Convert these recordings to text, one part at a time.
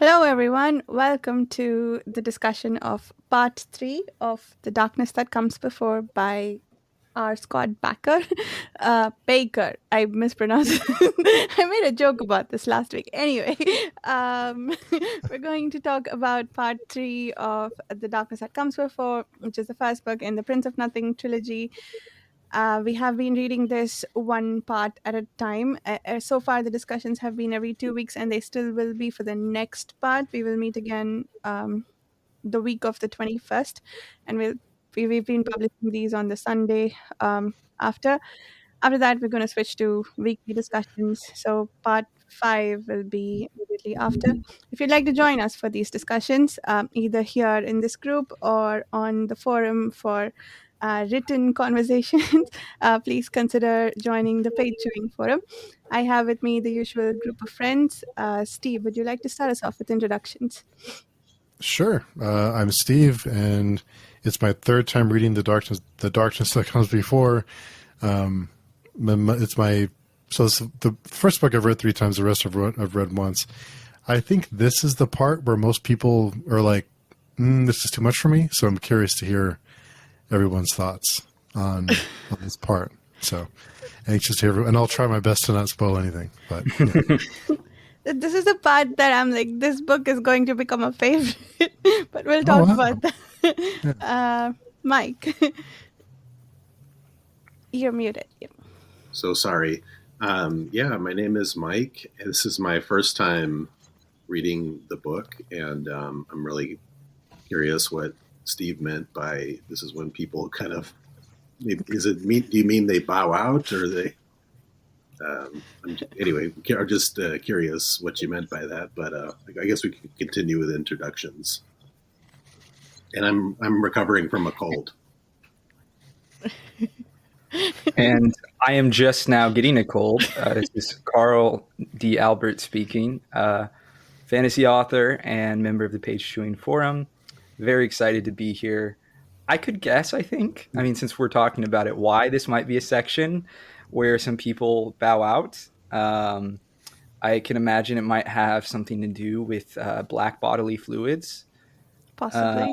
Hello, everyone. Welcome to the discussion of part three of The Darkness That Comes Before by our Scott Bakker. Baker. I mispronounced I made a joke about this last week. Anyway, we're going to talk about part three of The Darkness That Comes Before, which is the first book in the Prince of Nothing trilogy. We have been reading this one part at a time. So far, the discussions have been every 2 weeks, and they still will be for the next part. We will meet again the week of the 21st, and we've been publishing these on the Sunday after. After that, we're going to switch to weekly discussions. So, part five will be immediately after. If you'd like to join us for these discussions, either here in this group or on the forum for written conversations, please consider joining the paid chewing forum. I have with me the usual group of friends. Steve, would you like to start us off with introductions? Sure. I'm Steve, and it's my third time reading The Darkness That Comes Before. It's the first book I've read three times. The rest I've read once. I think this is the part where most people are like, "This is too much for me." So I'm curious to hear everyone's thoughts on this part. So anxious to hear, and I'll try my best to not spoil anything. But yeah. This is the part that I'm like, this book is going to become a favorite, but we'll Oh talk wow. about that. Mike, you're muted. Yep. So sorry. My name is Mike. This is my first time reading the book, and I'm really curious what Steve meant by this is when people kind of. Do you mean they bow out, or they? Anyway, I'm just curious what you meant by that. But I guess we can continue with introductions. And I'm recovering from a cold. And I am just now getting a cold. This is Carl D. Albert speaking, fantasy author and member of the Page Chewing Forum. Very excited to be here. I could guess, I think, since we're talking about it, why this might be a section where some people bow out. I can imagine it might have something to do with black bodily fluids. Possibly.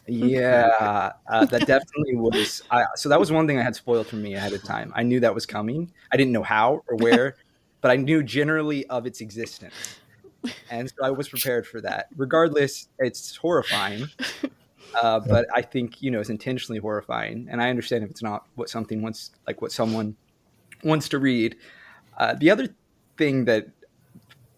That definitely was. So that was one thing I had spoiled for me ahead of time. I knew that was coming. I didn't know how or where, but I knew generally of its existence. And so I was prepared for that. Regardless, it's horrifying. But I think, it's intentionally horrifying. And I understand if it's not what someone wants to read. The other thing that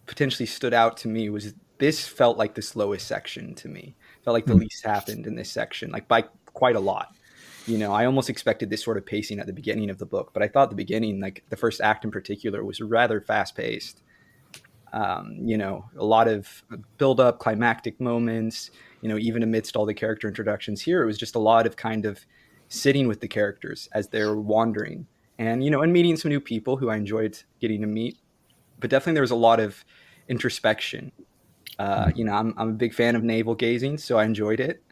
potentially stood out to me was this felt like the slowest section to me. Felt like the least happened in this section, like by quite a lot. I almost expected this sort of pacing at the beginning of the book, but I thought the beginning, like the first act in particular, was rather fast paced. A lot of build up, climactic moments, even amidst all the character introductions here, it was just a lot of kind of sitting with the characters as they're wandering and meeting some new people who I enjoyed getting to meet. But definitely there was a lot of introspection. I'm a big fan of navel gazing, so I enjoyed it.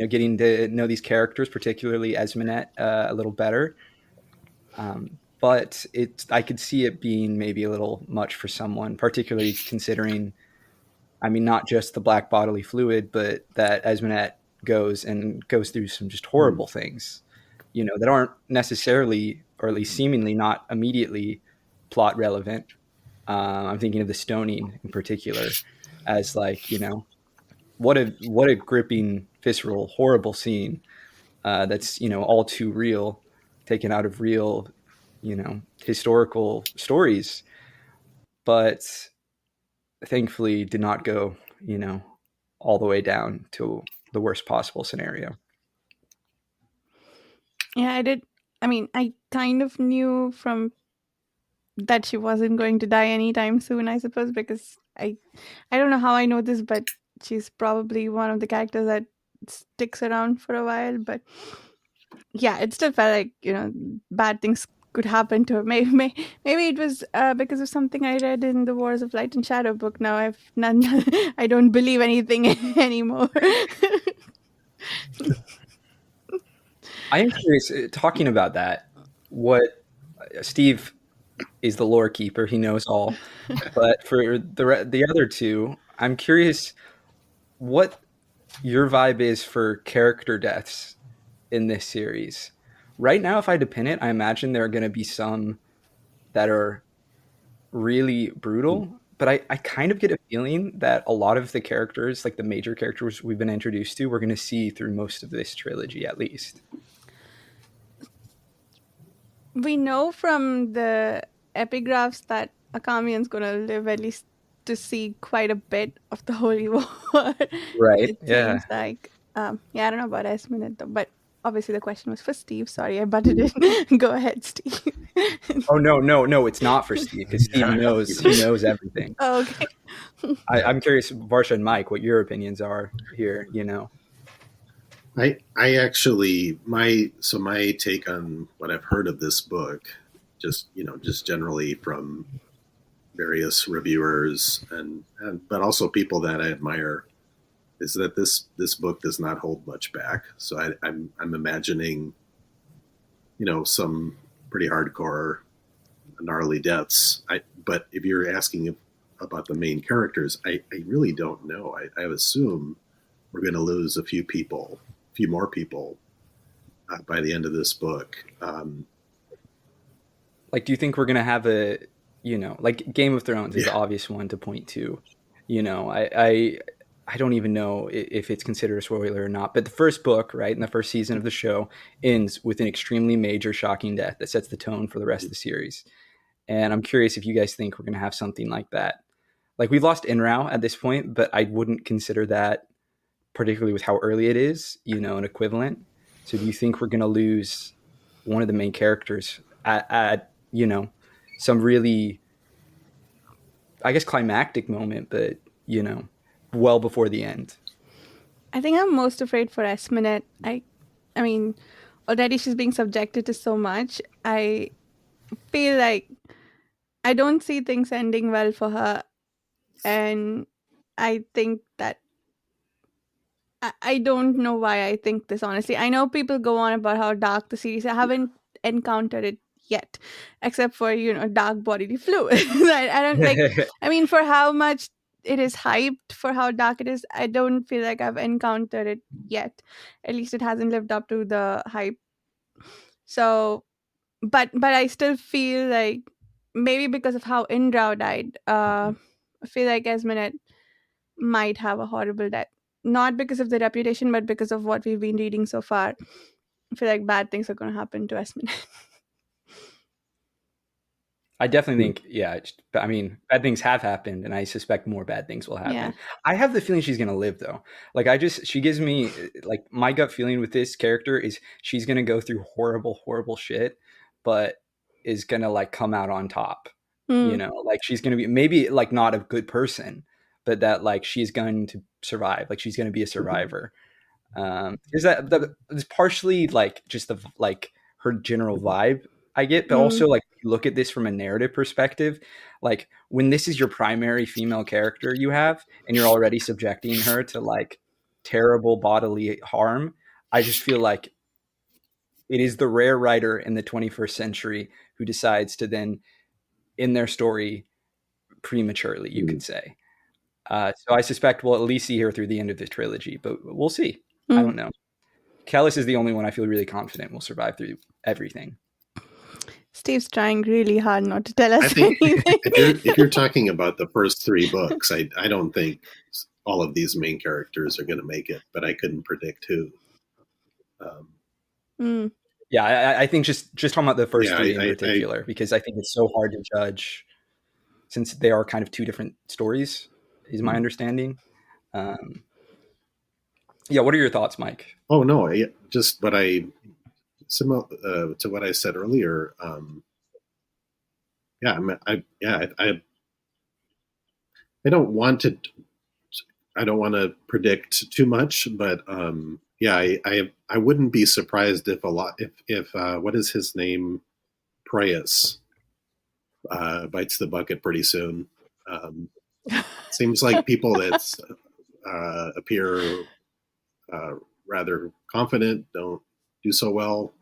Getting to know these characters, particularly Esminette, a little better. But I could see it being maybe a little much for someone, particularly considering, not just the black bodily fluid, but that Esminette goes through some just horrible things, that aren't necessarily, or at least seemingly not immediately plot relevant. I'm thinking of the stoning in particular as what a gripping, visceral, horrible scene that's, all too real, taken out of real, historical stories, but thankfully did not go, all the way down to the worst possible scenario. Yeah, I did. I kind of knew from that she wasn't going to die anytime soon, I suppose, because I don't know how I know this, but she's probably one of the characters that sticks around for a while. But yeah, it still felt like bad things could happen to her. Maybe it was because of something I read in the Wars of Light and Shadow book. Now I've none. I don't believe anything anymore. I am curious, talking about that, what Steve is the lore keeper. He knows all. But for the other two, I'm curious what your vibe is for character deaths in this series. Right now, if I had to pin it, I imagine there are going to be some that are really brutal, but I kind of get a feeling that a lot of the characters, like the major characters we've been introduced to, we're going to see through most of this trilogy at least. We know from the epigraphs that Akamian's gonna live at least to see quite a bit of the Holy War. Right. It Yeah. seems like, yeah, I don't know about Esminette though, but obviously the question was for Steve. Sorry, I butted in. Go ahead, Steve. Oh no, it's not for Steve because Steve knows he knows everything. Okay. I'm curious, Varsha and Mike, what your opinions are here. You know, I actually my take on what I've heard of this book, just generally from various reviewers and but also people that I admire, is that this book does not hold much back. So I'm imagining, some pretty hardcore, gnarly deaths. But if you're asking about the main characters, I really don't know. I assume we're going to lose a few more people by the end of this book. like, do you think we're gonna have a, like Game of Thrones is the obvious one to point to. I don't even know if it's considered a spoiler or not, but the first book, right, in the first season of the show, ends with an extremely major, shocking death that sets the tone for the rest of the series. And I'm curious if you guys think we're going to have something like that. Like, we've lost Inrao at this point, but I wouldn't consider that, particularly with how early it is, an equivalent. So do you think we're going to lose one of the main characters at some really, I guess, climactic moment, but, well before the end? I think I'm most afraid for Esminette. I mean, already she's being subjected to so much. I feel like I don't see things ending well for her, and I think that I don't know why I think this, honestly. I know people go on about how dark the series. I haven't encountered it yet, except for, dark bodily fluid. I don't like, I mean, for how much it is hyped, for how dark it is, I don't feel like I've encountered it yet. At least it hasn't lived up to the hype. So, but I still feel like maybe because of how Indrao died, I feel like Esminette might have a horrible death. Not because of the reputation, but because of what we've been reading so far. I feel like bad things are going to happen to Esminette. I definitely think, yeah. I mean, bad things have happened, and I suspect more bad things will happen. Yeah. I have the feeling she's gonna live, though. Like, she gives me, like, my gut feeling with this character is she's gonna go through horrible, horrible shit, but is gonna, like, come out on top. Like, she's gonna be maybe, like, not a good person, but that, like, she's going to survive. Like, she's gonna be a survivor. Is that it's partially like just the like her general vibe I get, but also, like, you look at this from a narrative perspective. Like, when this is your primary female character you have, and you're already subjecting her to, like, terrible bodily harm, I just feel like it is the rare writer in the 21st century who decides to then end their story prematurely, you could say. So I suspect we'll at least see her through the end of the trilogy, but we'll see. I don't know. Kellis is the only one I feel really confident will survive through everything. Steve's trying really hard not to tell us I think anything. if you're talking about the first three books, I don't think all of these main characters are going to make it, but I couldn't predict who. Yeah, I think just talking about the first three in particular, because I think it's so hard to judge since they are kind of two different stories, is my understanding. Yeah, what are your thoughts, Mike? Oh no, just what similar to what I said earlier. Yeah, I don't want to. I don't want to predict too much, but yeah, I wouldn't be surprised if what is his name, Prius, bites the bucket pretty soon. Seems like people that appear rather confident don't do so well.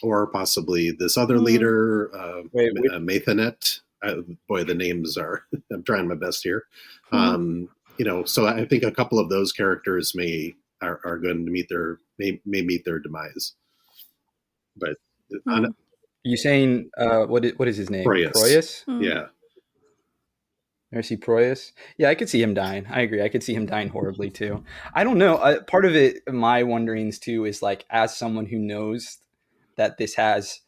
Or possibly this other leader, Mathanet. boy, the names are. I'm trying my best here. Mhm. So I think a couple of those characters are going to may meet their demise. But on Mhm. You saying what is his name? Proyas, Proyas? Mhm. yeah, Mercy Proyas? Yeah, I could see him dying. I agree. I could see him dying horribly too. I don't know. Part of it, my wonderings too, is like as someone who knows that this has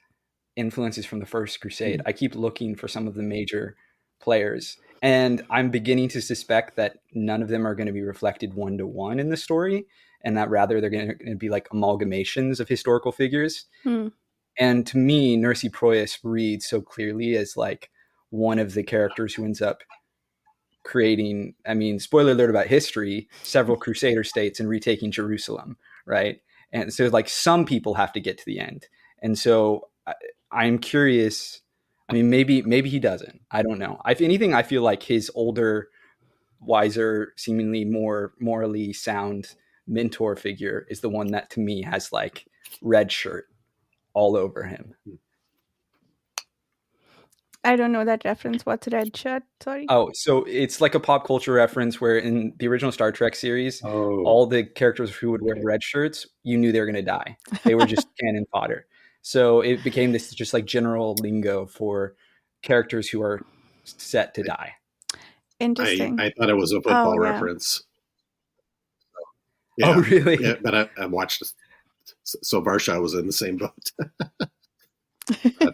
influences from the First Crusade, I keep looking for some of the major players, and I'm beginning to suspect that none of them are going to be reflected one to one in the story, and that rather they're going to be like amalgamations of historical figures. Mhm. And to me, Nursey Proyas reads so clearly as like one of the characters who ends up creating, I mean, spoiler alert about history, several Crusader states and retaking Jerusalem, right? And so, like, some people have to get to the end. And so, I'm curious. I mean, maybe he doesn't. I don't know. If anything, I feel like his older, wiser, seemingly more morally sound mentor figure is the one that to me has like red shirt all over him. I don't know that reference. What's red shirt? Sorry. Oh, so it's like a pop culture reference where in the original Star Trek series, oh, all the characters who would wear okay, red shirts, you knew they were going to die. They were just cannon fodder. So it became this just like general lingo for characters who are set to die. Interesting. I thought it was a Oh football yeah. reference. Oh, Yeah, yeah, really? but I watched. So Varsha was in the same boat.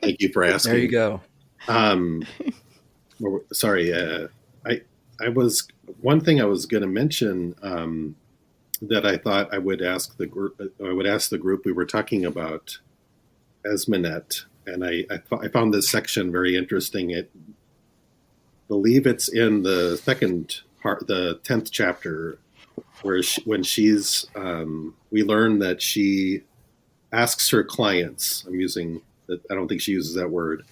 Thank you for There you asking. go. Um, sorry, I was one thing I was going to mention that I thought I would ask the group. I would ask the group. We were talking about Esmenet, and I found this section very interesting. I believe it's in the second part, the 10th chapter, where when she's we learn that she asks her clients. I'm using that. I don't think she uses that word.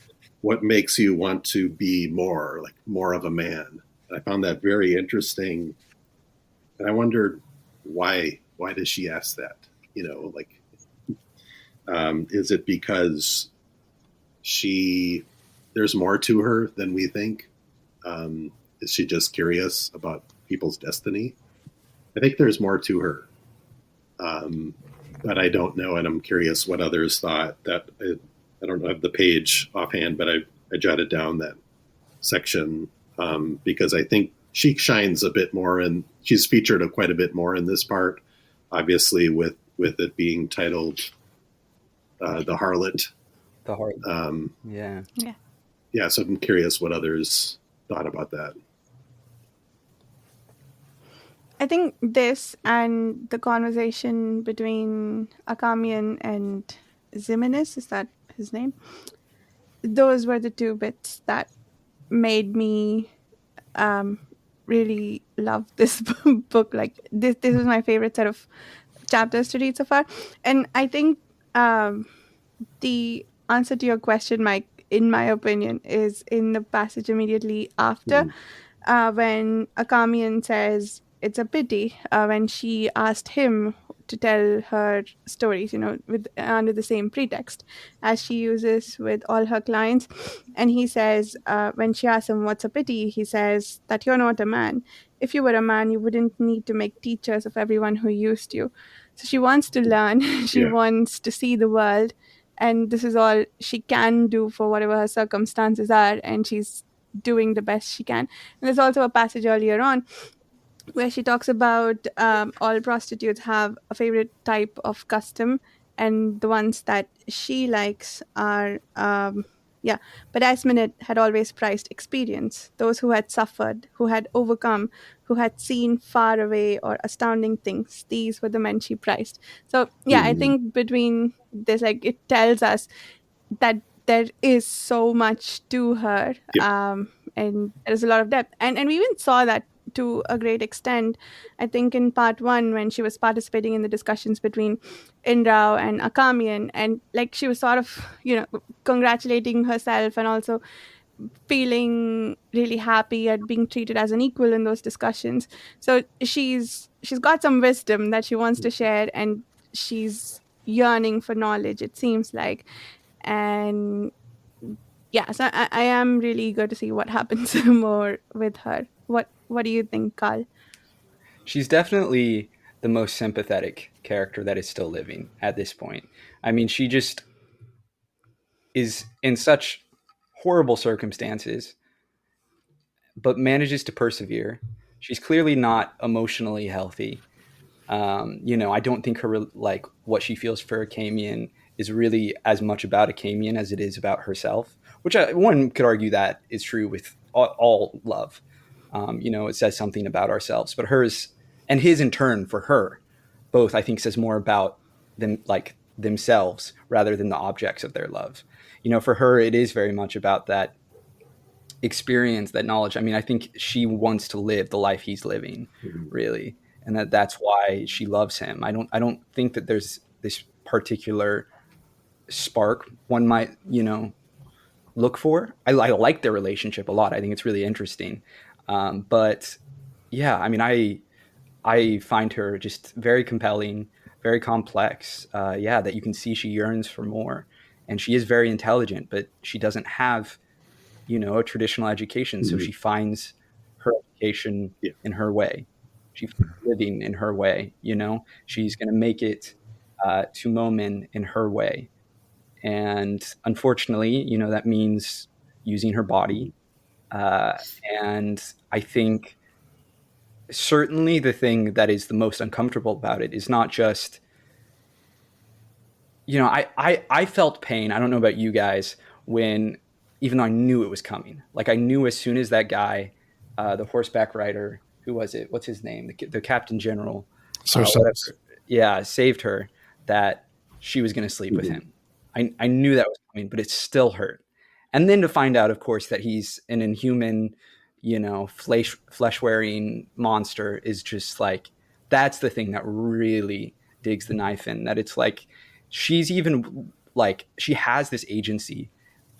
What makes you want to be more like more of a man? I found that very interesting, and I wondered why does she ask that? Like, is it because she there's more to her than we think? Is she just curious about people's destiny? I think there's more to her, um, but I don't know, and I'm curious what others thought. I don't have the page offhand, but I jotted down that section because I think she shines a bit more, and she's featured quite a bit more in this part. Obviously, with it being titled the Harlot. The heart. Um, Yeah. Yeah. yeah, so I'm curious what others thought about that. I think this and the conversation between Akamian and Ximenes, is that his name? Those were the two bits that made me um, really love this book. Like this was my favorite set of chapters to read so far. And I think the answer to your question, Mike, in my opinion, is in the passage immediately after, Mm, when Akamian says it's a pity, when she asked him to tell her stories, with under the same pretext as she uses with all her clients. And he says, when she asks him what's a pity, he says that you're not a man. If you were a man, you wouldn't need to make teachers of everyone who used you. So she wants to learn, she yeah. wants to see the world, and this is all she can do for whatever her circumstances are, and she's doing the best she can. And there's also a passage earlier on where she talks about all prostitutes have a favorite type of custom, and the ones that she likes are yeah, but Asminit had always prized experience, those who had suffered, who had overcome, who had seen far away or astounding things. These were the men she prized. So yeah, I Mm, think between this, like, it tells us that there is so much to her, yep. and there's a lot of depth, and we even saw that to a great extent, I think, in part one, when she was participating in the discussions between Indrao and Akamian, and like she was sort of congratulating herself and also feeling really happy at being treated as an equal in those discussions. So she's got some wisdom that she wants to share, and she's yearning for knowledge, it seems like. And yeah, so I am really eager to see what happens more with her. What do you think, Carl? She's definitely the most sympathetic character that is still living at this point. I mean, she just is in such horrible circumstances, but manages to persevere. She's clearly not emotionally healthy. I don't think her like what she feels for Akamian is really as much about Akamian as it is about herself, which one could argue that is true with all love. It says something about ourselves, but hers and his in turn for her, both I think says more about them like themselves rather than the objects of their love. For her, it is very much about that experience, that knowledge. I mean, I think she wants to live the life he's living, Mhm. really, and that's why she loves him. I don't think that there's this particular spark one might look for. I like their relationship a lot. I think it's really interesting, but yeah, I mean, I find her just very compelling, very complex. Yeah, that you can see she yearns for more, and she is very intelligent, but she doesn't have a traditional education. So Mhm. she finds her education Yeah. in her way. She finds living in her way. She's going to make it to Momin in her way. And unfortunately, that means using her body. Uh, and I think certainly the thing that is the most uncomfortable about it is not just I felt pain. I don't know about you guys when, even though I knew it was coming, like I knew as soon as that guy, the horseback rider, who was it? What's his name? The captain general, Sir Size. whatever. Yeah, saved her. That she was going to sleep with Mhm. him. I knew that was coming, but it still hurt. And then to find out, of course, that he's an inhuman, flesh wearing monster is just like that's the thing that really digs the knife in. That it's like she's even like she has this agency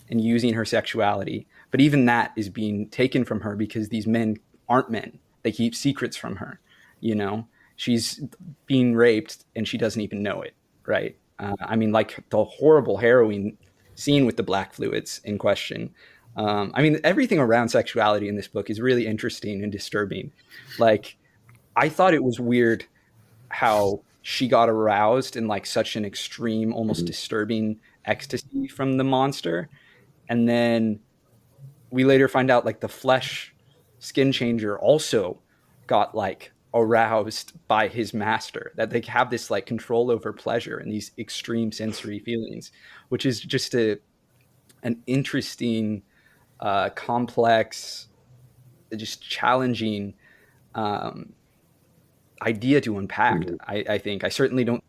in using her sexuality, but even that is being taken from her because these men aren't men. They keep secrets from her. You know, she's being raped and she doesn't even know it. Right? I mean, like the horrible harrowing scene with the black fluids in question. I mean, everything around sexuality in this book is really interesting and disturbing. Like, I thought it was weird how she got aroused in like such an extreme, almost Mhm. disturbing ecstasy from the monster. And then we later find out like the flesh skin changer also got like aroused by his master, that they have this like control over pleasure and these extreme sensory feelings, which is just an interesting, complex, just challenging um, idea to unpack. Mhm. I think I certainly don't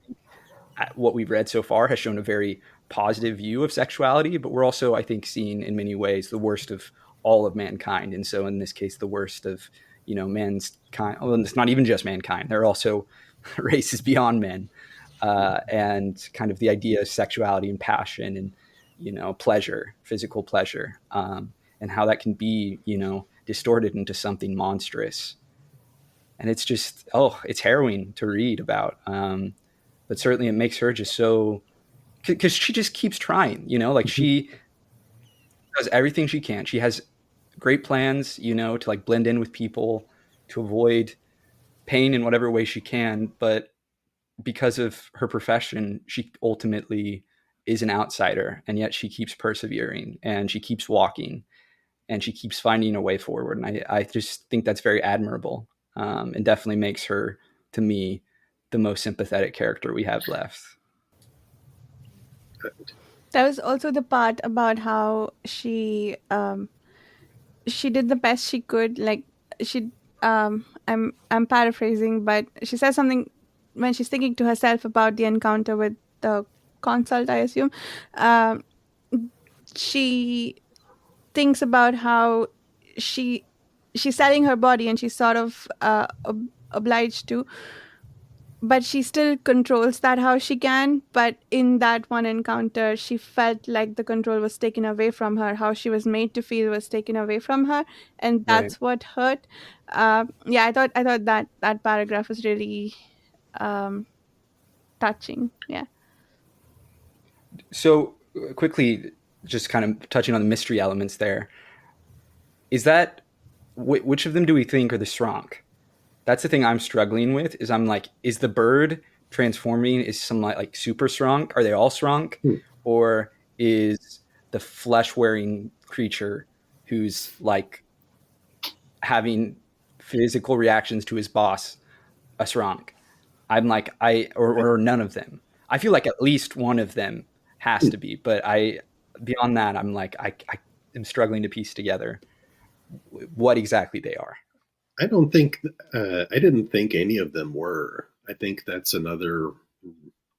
what we've read so far has shown a very positive view of sexuality, but we're also, I think, seeing in many ways the worst of all of mankind. And so, in this case, the worst of man's kind. Well, it's not even just mankind. There are also races beyond men, and kind of the idea of sexuality and passion and pleasure, physical pleasure, and how that can be distorted into something monstrous. And it's just it's harrowing to read about. But certainly it makes her just so because she just keeps trying, like Mhm. she does everything she can. She has great plans, to like blend in with people, to avoid pain in whatever way she can. But because of her profession, she ultimately is an outsider, and yet she keeps persevering and she keeps walking and she keeps finding a way forward. And I just think that's very admirable, and definitely makes her, to me, the most sympathetic character we have left. That was also the part about how she did the best she could. Like she I'm paraphrasing, but she says something when she's thinking to herself about the encounter with the consult, I assume. um she thinks about how she she's selling her body and she's sort of obliged to, but she still controls that how she can. But in that one encounter she felt like the control was taken away from her, how she was made to feel was taken away from her, and Right. that's what hurt. Yeah, I thought that paragraph was really um touching. Yeah. So quickly, just kind of touching on the mystery elements there. Is that which of them do we think are the Sronk? That's the thing I'm struggling with. Is I'm like, is the bird transforming? Is some like super Sronk? Are they all Sronk, or is the flesh wearing creature who's like having physical reactions to his boss a Sronk? I'm like, or none of them. I feel like at least one of them has to be, but beyond that, I'm like, I am struggling to piece together what exactly they are. I don't think I didn't think any of them were. I think that's another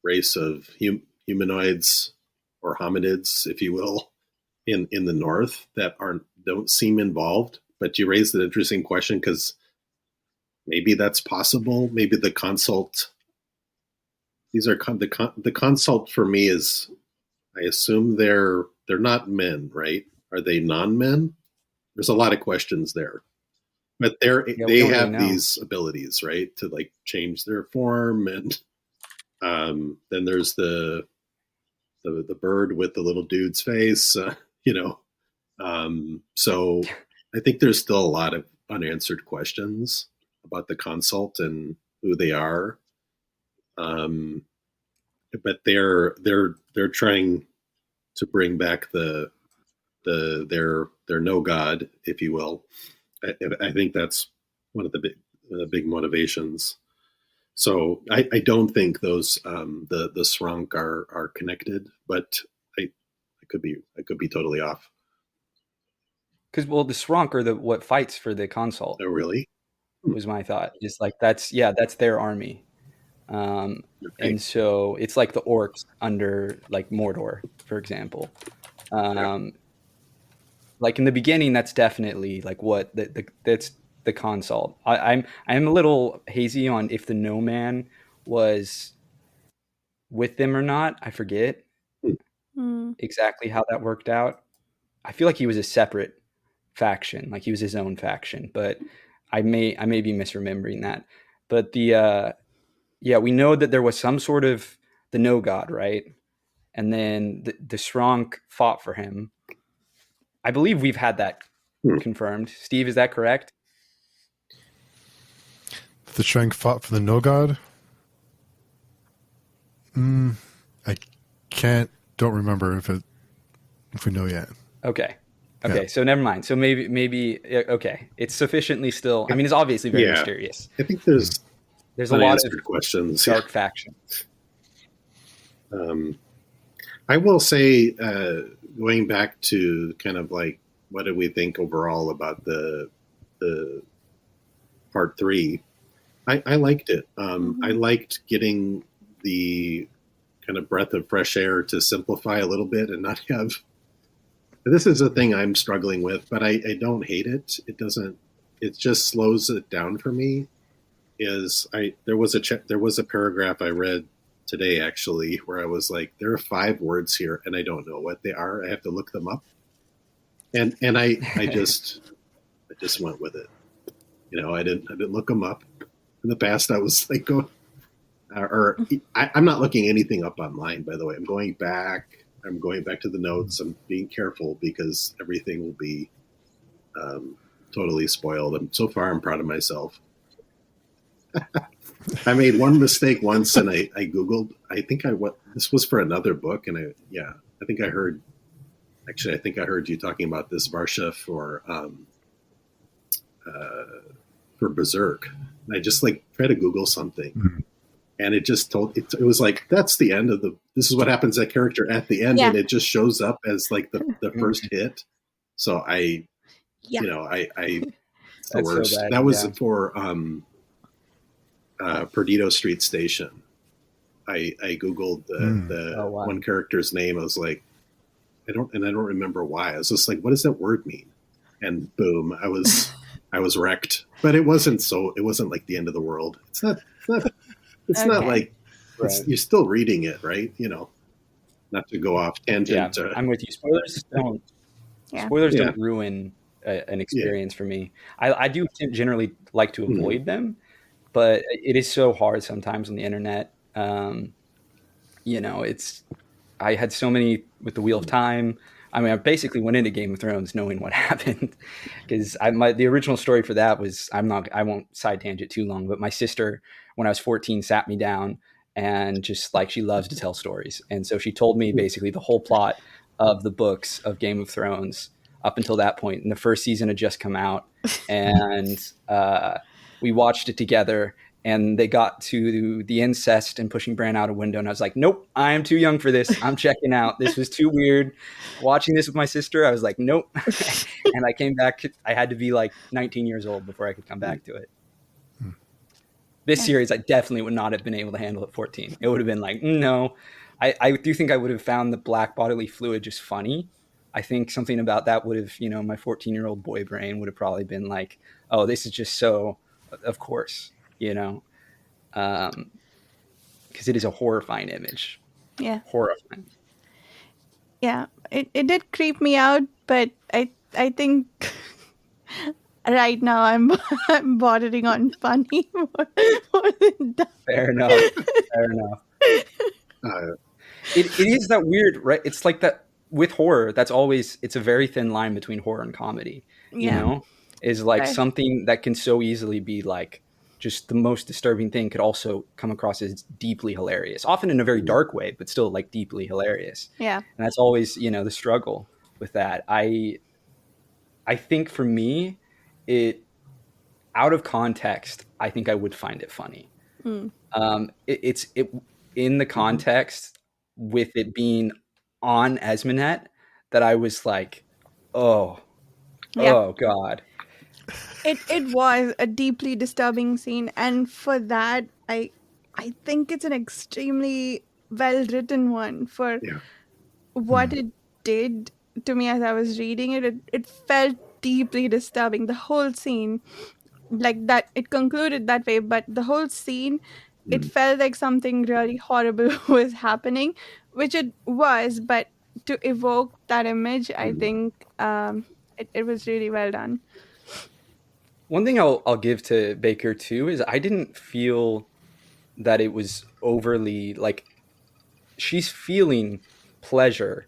race of humanoids or hominids, if you will, in the north that don't seem involved. But you raised an interesting question because maybe that's possible. Maybe the consult. These are the consult for me is. I assume they're not men, right? Are they non-men? There's a lot of questions there. But they have these abilities, right, to like change their form, and then there's the bird with the little dude's face, So I think there's still a lot of unanswered questions about the consult and who they are. But they're trying to bring back their no god, if you will. I think that's one of the big motivations. So I don't think those the Sronk are connected, but I could be totally off. Because the Sronk are what fights for the consult. Oh, really? Was my thought. Just like that's their army. Okay. And so it's like the orcs under like Mordor, for example. Like in the beginning, that's definitely like what that's the consult. I'm a little hazy on if the No Man was with them or not. I forget exactly how that worked out. I feel like he was a separate faction, like he was his own faction, but I may be misremembering that. But we know that there was some sort of the no god, right? And then the Sronk fought for him. I believe we've had that confirmed. Steve, is that correct? The Shrek fought for the no god? I don't remember if we know yet. Okay. Yeah. So never mind. So maybe okay. It's sufficiently still. I mean, it's obviously very mysterious. I think there's a lot of questions. Dark factions. I will say, going back to kind of like, what did we think overall about the part 3? I liked it. I liked getting the kind of breath of fresh air to simplify a little bit and not have. This is a thing I'm struggling with, but I don't hate it. It doesn't. It just slows it down for me. There was a paragraph I read today actually where I was like, there are 5 words here and I don't know what they are. I have to look them up. And I just went with it. I didn't look them up. In the past, I was like, I'm not looking anything up online, by the way. I'm going back to the notes. I'm being careful because everything will be totally spoiled. And so far, I'm proud of myself. I made one mistake once, and I Googled. This was for another book, and I think I heard you talking about this, Varsha, for Berserk. And I just like try to Google something, and it just it was like, that's the end of this is what happens to that character at the end, and it just shows up as like the first hit. So it's the worst. So bad, that was for Perdido Street Station. I Googled the one character's name. I was like, I don't remember why. I was just like, what does that word mean? And boom, I was wrecked. But it wasn't like the end of the world. It's not like you're still reading it, right? Not to go off tangent. Yeah, I'm with you. Spoilers don't ruin an experience for me. I do generally like to avoid them, but it is so hard sometimes on the internet. I had so many with the Wheel of Time, I mean, I basically went into Game of Thrones knowing what happened, because the original story for that was, I won't side tangent too long, but my sister, when I was 14, sat me down, and just like, she loves to tell stories, and so she told me basically the whole plot of the books of Game of Thrones up until that point. And the first season had just come out, and we watched it together. And they got to the incest and pushing Bran out a window, and I was like, nope, I am too young for this. I'm checking out. This was too weird. Watching this with my sister, I was like, nope. And I came back. I had to be like 19 years old before I could come back to it. This series, I definitely would not have been able to handle at 14. It would have been like, no. I do think I would have found the black bodily fluid just funny. I think something about that would have, my 14-year-old boy brain would have probably been like, oh, this is just so, of course, because it is a horrifying image. Yeah. Horrifying. Yeah. It did creep me out, but I think right now I'm bordering on funny more than that. Fair enough. It is that weird, right? It's like that with horror. It's a very thin line between horror and comedy. Is like Right. something that can so easily be like just the most disturbing thing could also come across as deeply hilarious, often in a very dark way, but still like deeply hilarious. Yeah. And that's always, the struggle with that. I think for me, it out of context, I think I would find it funny. It's in the context with it being on Esmonet that I was like, oh God. It was a deeply disturbing scene, and for that I think it's an extremely well written one for what it did to me as I was reading it. It felt deeply disturbing. The whole scene, like that, it concluded that way, but the whole scene, it felt like something really horrible was happening, which it was. But to evoke that image, I think it was really well done. One thing I'll give to Baker too is I didn't feel that it was overly like, she's feeling pleasure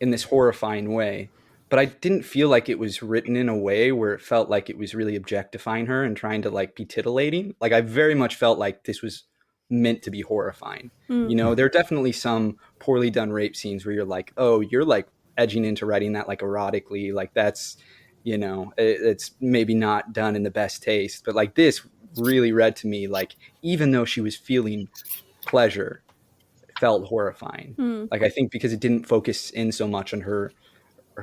in this horrifying way, but I didn't feel like it was written in a way where it felt like it was really objectifying her and trying to like be titillating. Like, I very much felt like this was meant to be horrifying. There are definitely some poorly done rape scenes where you're like, oh, you're like edging into writing that like erotically, like that's, it's maybe not done in the best taste, but like this really read to me like, even though she was feeling pleasure, it felt horrifying. Like, I think because it didn't focus in so much on her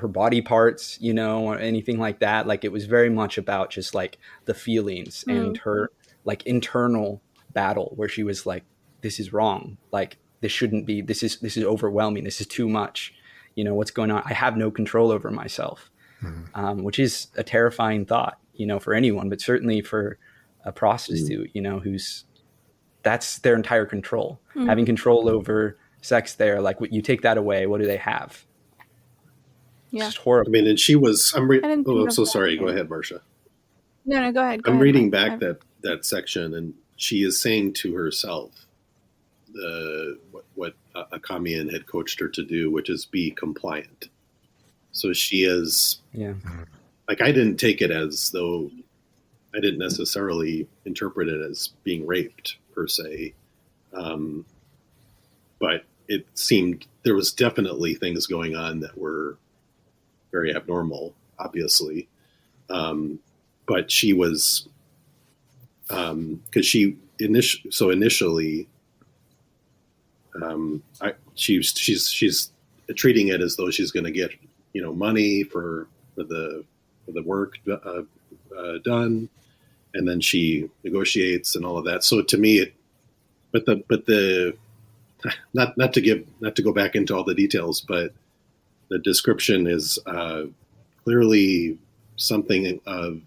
body parts, or anything like that. Like, it was very much about just like the feelings and her like internal battle where she was like, this is wrong. Like, this shouldn't be, this is overwhelming. This is too much. What's going on? I have no control over myself. Which is a terrifying thought, for anyone, but certainly for a prostitute, who's, that's their entire control. Having control over sex there, like, you take that away, what do they have? Yeah. Just horrible. I mean, and she was. I'm so that. sorry. Go ahead, Marsha. No, go ahead. I'm reading back that section, and she is saying to herself, what Akamian had coached her to do, which is be compliant. So she is. Yeah. Like, I didn't take it as though, I didn't necessarily interpret it as being raped per se, but it seemed there was definitely things going on that were very abnormal, obviously. But she was, because initially, she's treating it as though she's going to get money for the work done, and then she negotiates and all of that. So to me, but the not to go back into all the details, but the description is clearly something of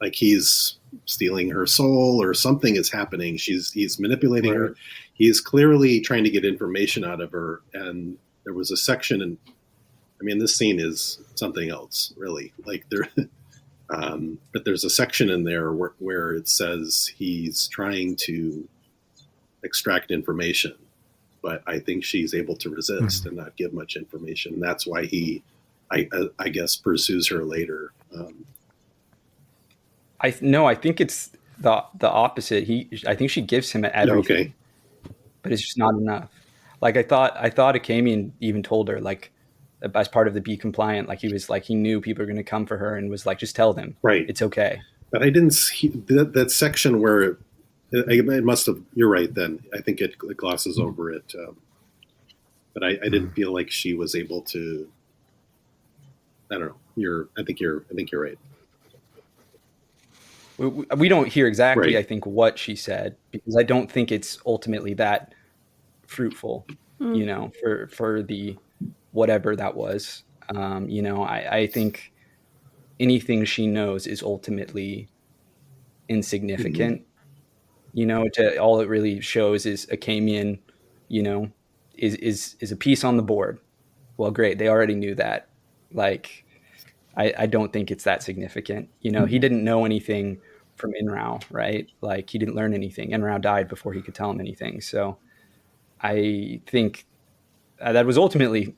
like he's stealing her soul or something is happening. He's manipulating her. He's clearly trying to get information out of her. And there was a section, and I mean, this scene is something else, really. Like there, but there's a section in there where it says he's trying to extract information, but I think she's able to resist and not give much information. That's why he, I guess, pursues her later. I think it's the opposite. I think she gives him everything, Okay. but it's just not enough. Like I thought Akamian even told her, like, as part of the be compliant, like he was like, he knew people were going to come for her and was like, just tell them, Right. it's okay. But I didn't see that section where it must have. You're right. Then I think it glosses over it. But I didn't feel like she was able to. I don't know. I think you're right. We don't hear exactly, Right. I think, what she said, because I don't think it's ultimately that fruitful, you know, for the whatever that was. You know, I think anything she knows is ultimately insignificant. You know, all it really shows is Akamian, you know, is a piece on the board. Well, great. They already knew that. Like, I don't think it's that significant. You know, he didn't know anything from Inrao, right? Like, he didn't learn anything. Inrao died before he could tell him anything. So I think that was ultimately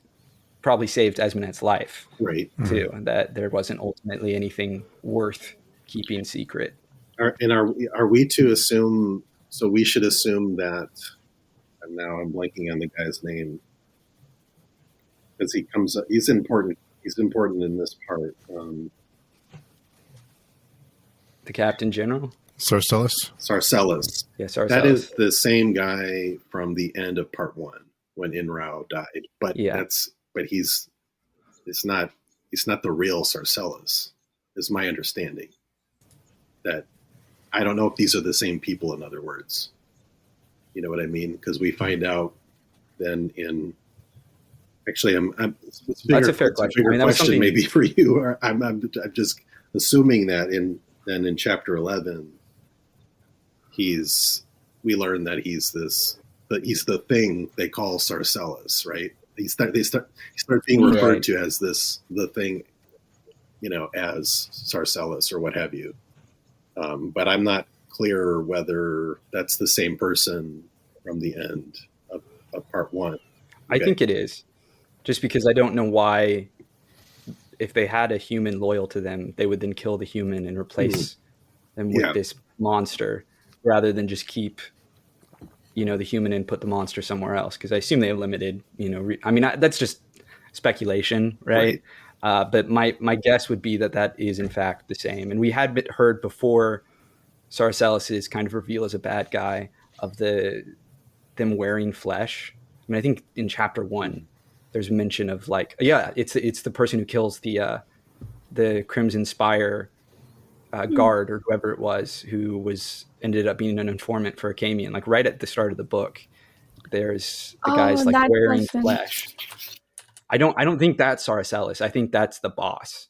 probably saved Esmonet's life, Right. too, and that there wasn't ultimately anything worth keeping secret. Are we to assume? So we should assume that. And now I'm blanking on the guy's name because he comes up. He's important. He's important in this part. The Captain General? Sarcellus? Sarcellus. Yes, Sarcellus. That is the same guy from the end of part 1 when Inrao died. But it's not the real Sarcellus, is my understanding. That I don't know if these are the same people, in other words. You know what I mean? Because we find out then in. Actually, that's a fair question. Bigger question maybe for you. Or I'm just assuming that in chapter 11, we learn that he's the thing they call Sarcellus, right? They start being referred to as the thing, you know, as Sarcellus or what have you. But I'm not clear whether that's the same person from the end of part 1. Okay. I think it is. Just because I don't know why, if they had a human loyal to them, they would then kill the human and replace them with this monster, rather than just keep, you know, the human and put the monster somewhere else. Because I assume they have limited, you know, that's just speculation, right? But my guess would be that is in fact the same. And we had heard before Sarcellus' kind of reveal as a bad guy of them wearing flesh. I mean, I think in chapter 1, there's mention of like, it's the person who kills the Crimson Spire guard or whoever it was, who ended up being an informant for Akamian. Like right at the start of the book, there's the guy's like wearing flesh. I don't think that's Sarcellus. I think that's the boss.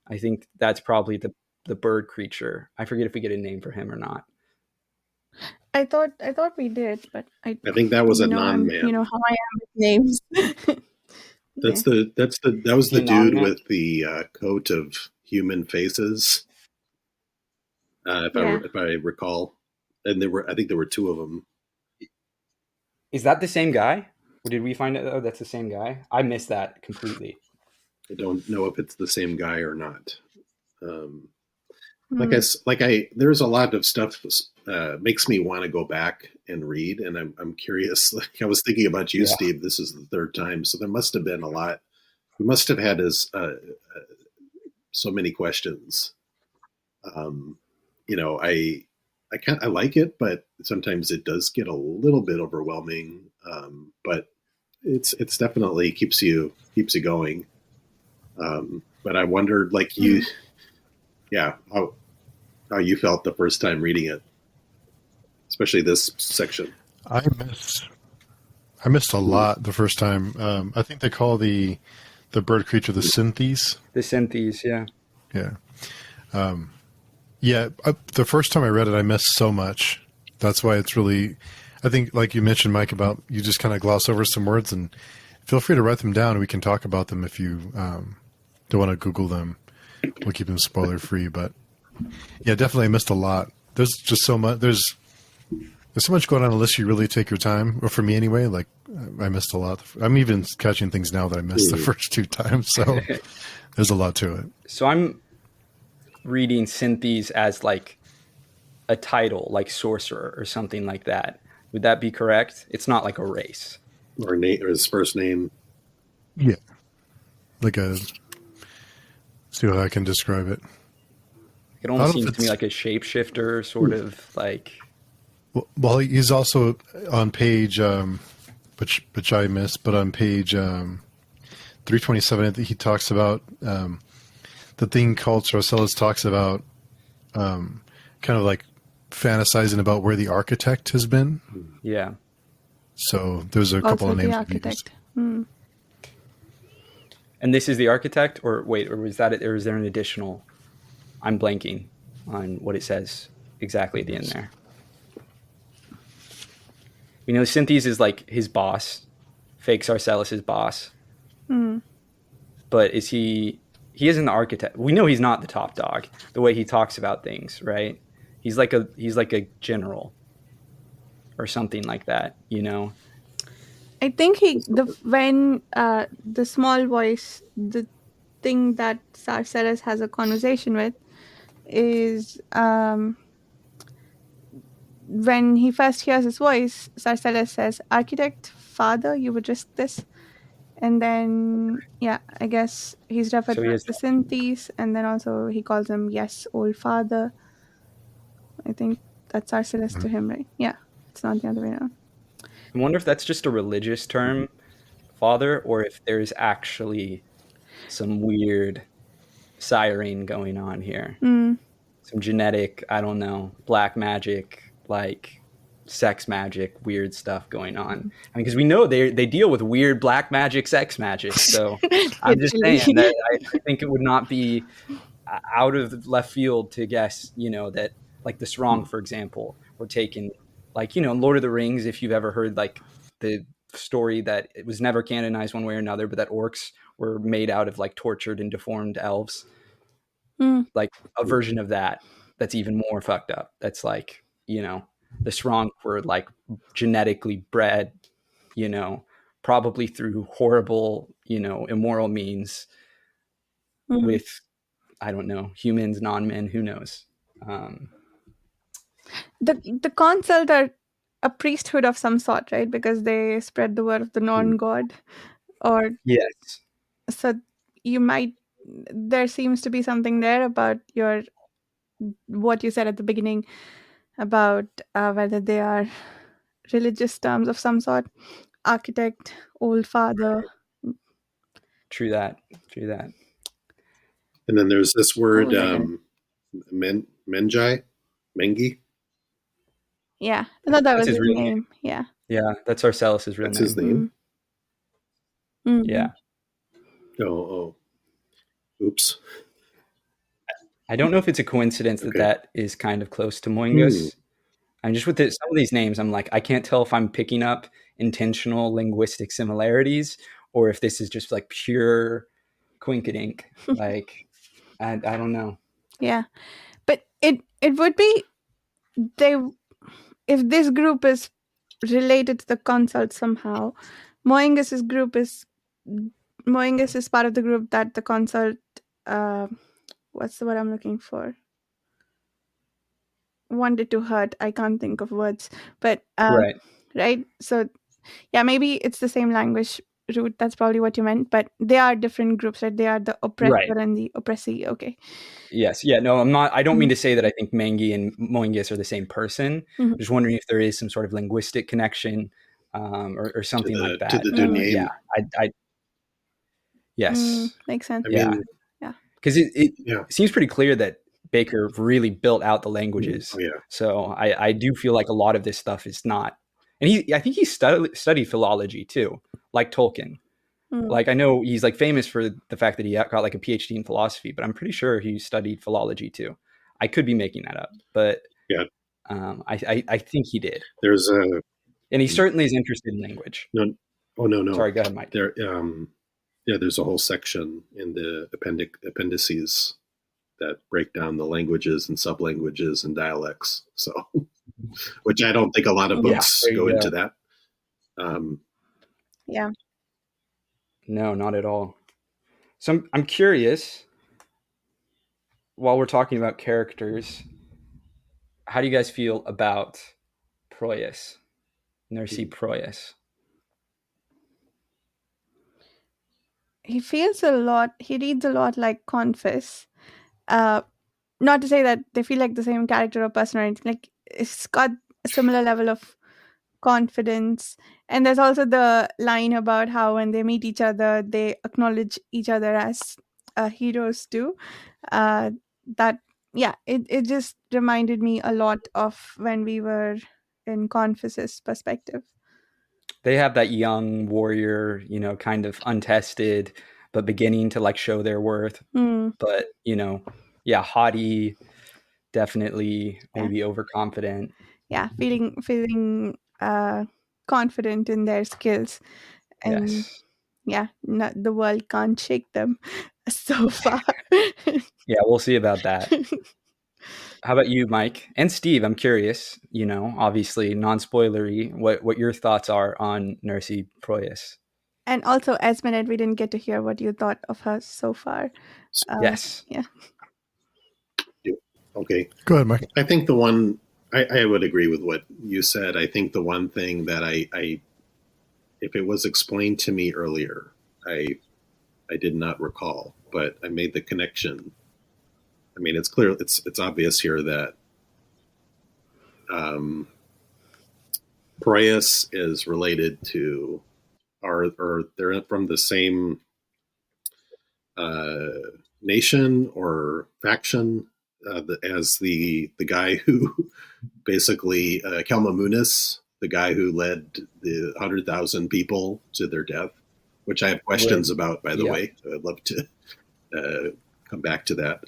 I think that's probably the bird creature. I forget if we get a name for him or not. I thought we did, but I think that was a non-man. You know how I am with names. That was the dude with the coat of human faces. If I recall, and I think there were 2 of them. Is that the same guy? Or did we find out? Oh, that's the same guy. I missed that completely. I don't know if it's the same guy or not. There's a lot of stuff makes me want to go back and read, and I'm curious. Like I was thinking about you, Steve. This is the 3rd time, so there must have been a lot. We must have had so many questions. You know, I like it, but sometimes it does get a little bit overwhelming. But it's definitely keeps you going. But I wondered, like you, how you felt the first time reading it, especially this section. I missed a lot the first time. I think they call the bird creature the Synthes. The Synthes, yeah. The first time I read it, I missed so much. That's why it's really, I think, like you mentioned, Mike, about you just kind of gloss over some words, and feel free to write them down. We can talk about them if you don't want to Google them. We'll keep them spoiler free, but yeah, definitely I missed a lot. There's just so much. There's so much going on unless you really take your time, or for me anyway. Like I missed a lot. I'm even catching things now that I missed the first 2 times. So there's a lot to it. So I'm reading Synthes as like a title, like sorcerer or something like that. Would that be correct? It's not like a race. Or name, or his first name. Yeah. Like a, see how I can describe it. It almost seems to me like a shapeshifter, sort of like. Well, he's also on page, which I missed, but on page 327, he talks about the thing called Sorcellus talks about kind of like fantasizing about where the architect has been. Yeah. So there's a Also couple of the names. architect. And this is the architect, or wait, or was that it, or is there an additional? I'm blanking on what it says exactly at the end there. You know, Synthes is like his boss, fake Sarcellus' his boss. But is he isn't the architect. We know he's not the top dog, the way he talks about things, right? He's like a general or something like that, you know? I think when the small voice, the thing that Sarceres has a conversation with is when he first hears his voice, Sarceres says, "Architect, father, you would risk this." And then, yeah, I guess he's referred So to he as is the Synthes, and then also he calls him, yes, old father. I think that's Sarceres to him, right? Yeah, it's not the other way around. I wonder if that's just a religious term, father, or if there's actually some weird siren going on here. Some genetic, I don't know, black magic, like sex magic, weird stuff going on. I mean, because we know they deal with weird black magic, sex magic. So I'm just saying that I think it would not be out of left field to guess, you know, that like the Srong, for example, were taken, like, you know, Lord of the Rings, if you've ever heard like the story that it was never canonized one way or another, but that orcs were made out of like tortured and deformed elves. Like a version of that that's even more fucked up. That's like, you know, the Srong were like genetically bred, you know, probably through horrible, you know, immoral means with, I don't know, humans, non-men, who knows. The consult are a priesthood of some sort, right? Because they spread the word of the non-god, or Yes. so you might. There seems to be something there about what you said at the beginning about whether they are religious terms of some sort. Architect, old father, True that. And then there's this word, old again. Mengi. Yeah, I thought that That's was his his real name. name. Yeah. Yeah, that's Arcellus' real That's name. his name. Yeah. Oh, oops. I don't know if it's a coincidence Okay. that is kind of close to Moingus. I'm just with some of these names, I'm like, I can't tell if I'm picking up intentional linguistic similarities or if this is just like pure quinkadink. Like, I don't know. Yeah, but it would be they if this group is related to the consult somehow. Moingus's group is Moingus is part of the group that the consult. What's the word I'm looking for? Wanted to hurt. I can't think of words, but Right. right. So yeah, maybe it's the same language root. That's probably what you meant. But they are different groups, right? They are the oppressor Right. and the oppressee. Okay. Yes. Yeah. No, I'm not. I don't mean to say that I think Mengi and Moingus are the same person. I'm just wondering if there is some sort of linguistic connection or something like that. To the Duname. Yeah. I yes. Makes sense. I Yeah. mean, because it seems pretty clear that Bakker really built out the languages. Oh, yeah. So I do feel like a lot of this stuff is not, and I think he studied philology too, like Tolkien. Like I know he's like famous for the fact that he got like a PhD in philosophy, but I'm pretty sure he studied philology too. I could be making that up, but yeah, I think he did. There's and he certainly is interested in language. No. Sorry, go ahead, Mike. There, there's a whole section in the appendices that break down the languages and sublanguages and dialects. So, which I don't think a lot of Yeah, books there go you into go. that. Um, Yeah. No, not at all. So I'm curious, while we're talking about characters, how do you guys feel about Proyas, Nursi Proyas? He reads a lot like Confess. Uh, Not to say that they feel like the same character or person or anything. Like it's got a similar level of confidence. And there's also the line about how when they meet each other, they acknowledge each other as heroes too. Uh, that yeah, it just reminded me a lot of when we were in Confess's perspective. They have that young warrior, kind of untested, but beginning to like show their worth. Hmm. But, yeah, haughty, definitely Yeah, maybe overconfident. yeah, feeling confident in their skills, and Yes. yeah, the world can't shake them so far. Yeah, we'll see about that. How about you, Mike? And Steve, I'm curious, obviously non-spoilery, what your thoughts are on Nursi Proyas. And also, Esmeralda, we didn't get to hear what you thought of her so far. Yes. Yeah. okay. Go ahead, Mike. I think the one, I would agree with what you said. I think the one thing that if it was explained to me earlier, I did not recall, but I made the connection. I mean, it's clear, it's obvious here that Proyas is related to, or they're from the same uh, nation or faction as the guy who basically Kelma Munis, the guy who led the 100,000 people to their death, which I have Right. questions about, by the Yeah. way. So I'd love to come back to that.